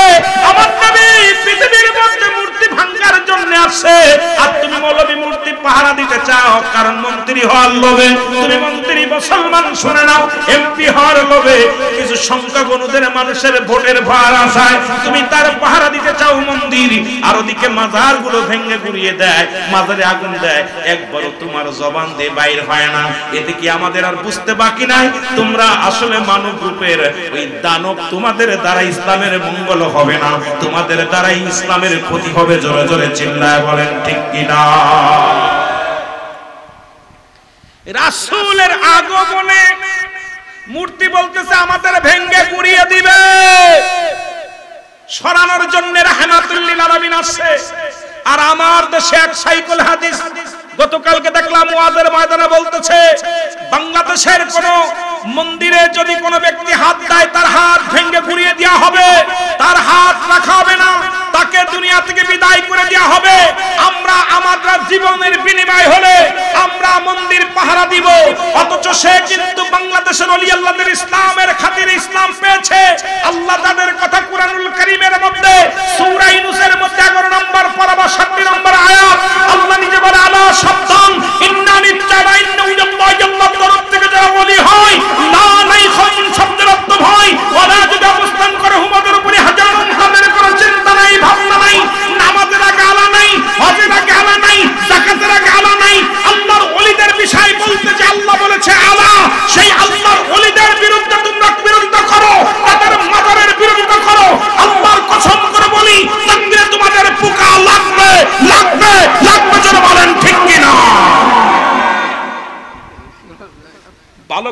আমার নবী পৃথিবীর মধ্যে মূর্তি ভাঙার জন্য আসে, আর তুমি মৌলবী মূর্তি পাহারা দিতে চাও কারণ মন্ত্রী হওয়ার লোভে। তুমি মন্ত্রী মুসলমান শুনে নাও, এমপি হওয়ার লোভে, কিছু সংখ্যাগুণুদের মানুষের ভোটের ভার আসায় তুমি তার পাহারা দিতে চাও মন্দির, আর ওদিকে মাজার গুলো ভেঙে গুড়িয়ে দেয়, মাজারে আগুন দেয়, একবারও তোমার জবান দিয়ে বাইর হয় না। এতে কি আমাদের আর বুঝতে বাকি নাই তোমরা আসলে মানব রূপের ওই দানব? তোমাদের দ্বারা ইসলামের মঙ্গল হবে না, তোমাদের দ্বারা ইসলামের ক্ষতি হবে। জোরে জোরে চিল্লায় বলেন ঠিক কিনা? রাসূলের আগমনে মূর্তি বলতেছে আমাদের ভেঙ্গে গুড়িয়ে দিবে, সরানোর জন্য রাহমাতুল লিল আলামিন আসছে। আর আমার দেশে এক সাইকুল হাদিস গতকালকে দেখলাম ওয়াজের ময়দানে বলতেছে, বাংলাদেশের কোন মন্দিরে যদি কোনো ব্যক্তি হাত দেয় তার হাত ভেঙ্গে গুড়িয়ে দেওয়া হবে, তার হাত রাখা হবে না, তাকে দুনিয়া থেকে বিদায় করে দেওয়া হবে। আমরা আমাদের জীবনের বিনিময় হলে আমরা মন্দির পাহারা দিব, অথচ সে কিন্তু বাংলাদেশের ওলি আল্লাহদের ইসলামের খাতিরে ইসলাম পেয়েছে। আল্লাহ তাদের কথা কুরআনুল কারীমের মধ্যে সূরা ইউনূসের মধ্যে 11 নম্বর পারা 62 নম্বর আয়াত আল্লাহ নিজে বলে, আলা সাবধান, ইন্না নিশ্চয় ইন্না ইল্লাল্লাহি আল্লাহর তরফ থেকে যারা ওলি হয়, লা নাই খাইন শব্দের অর্থ ভয়, ওরা যদি অবস্থান করে হুমাদের উপরে হাজারো তাদের কোনো চিন্তা নাই, ভাবনা নাই, নামাজের আগে আলা নাই, হজের আগে আলা নাই, যাকাতের আগে আলা নাই। আল্লাহর ওলিদের বিষয় বলতে যে আল্লাহ বলেছে আলা, সেই আল্লাহর ওলিদের বিরুদ্ধে তোমরা বিরোধিতা করো, তাদের মাজারের বিরোধিতা করো। আল্লাহর কসম করে বলি, তাকবীরে তোমাদের পোকা লাগবে, লাগবে, লাগবে। যারা বলেন ঠিক কিনা? ভালো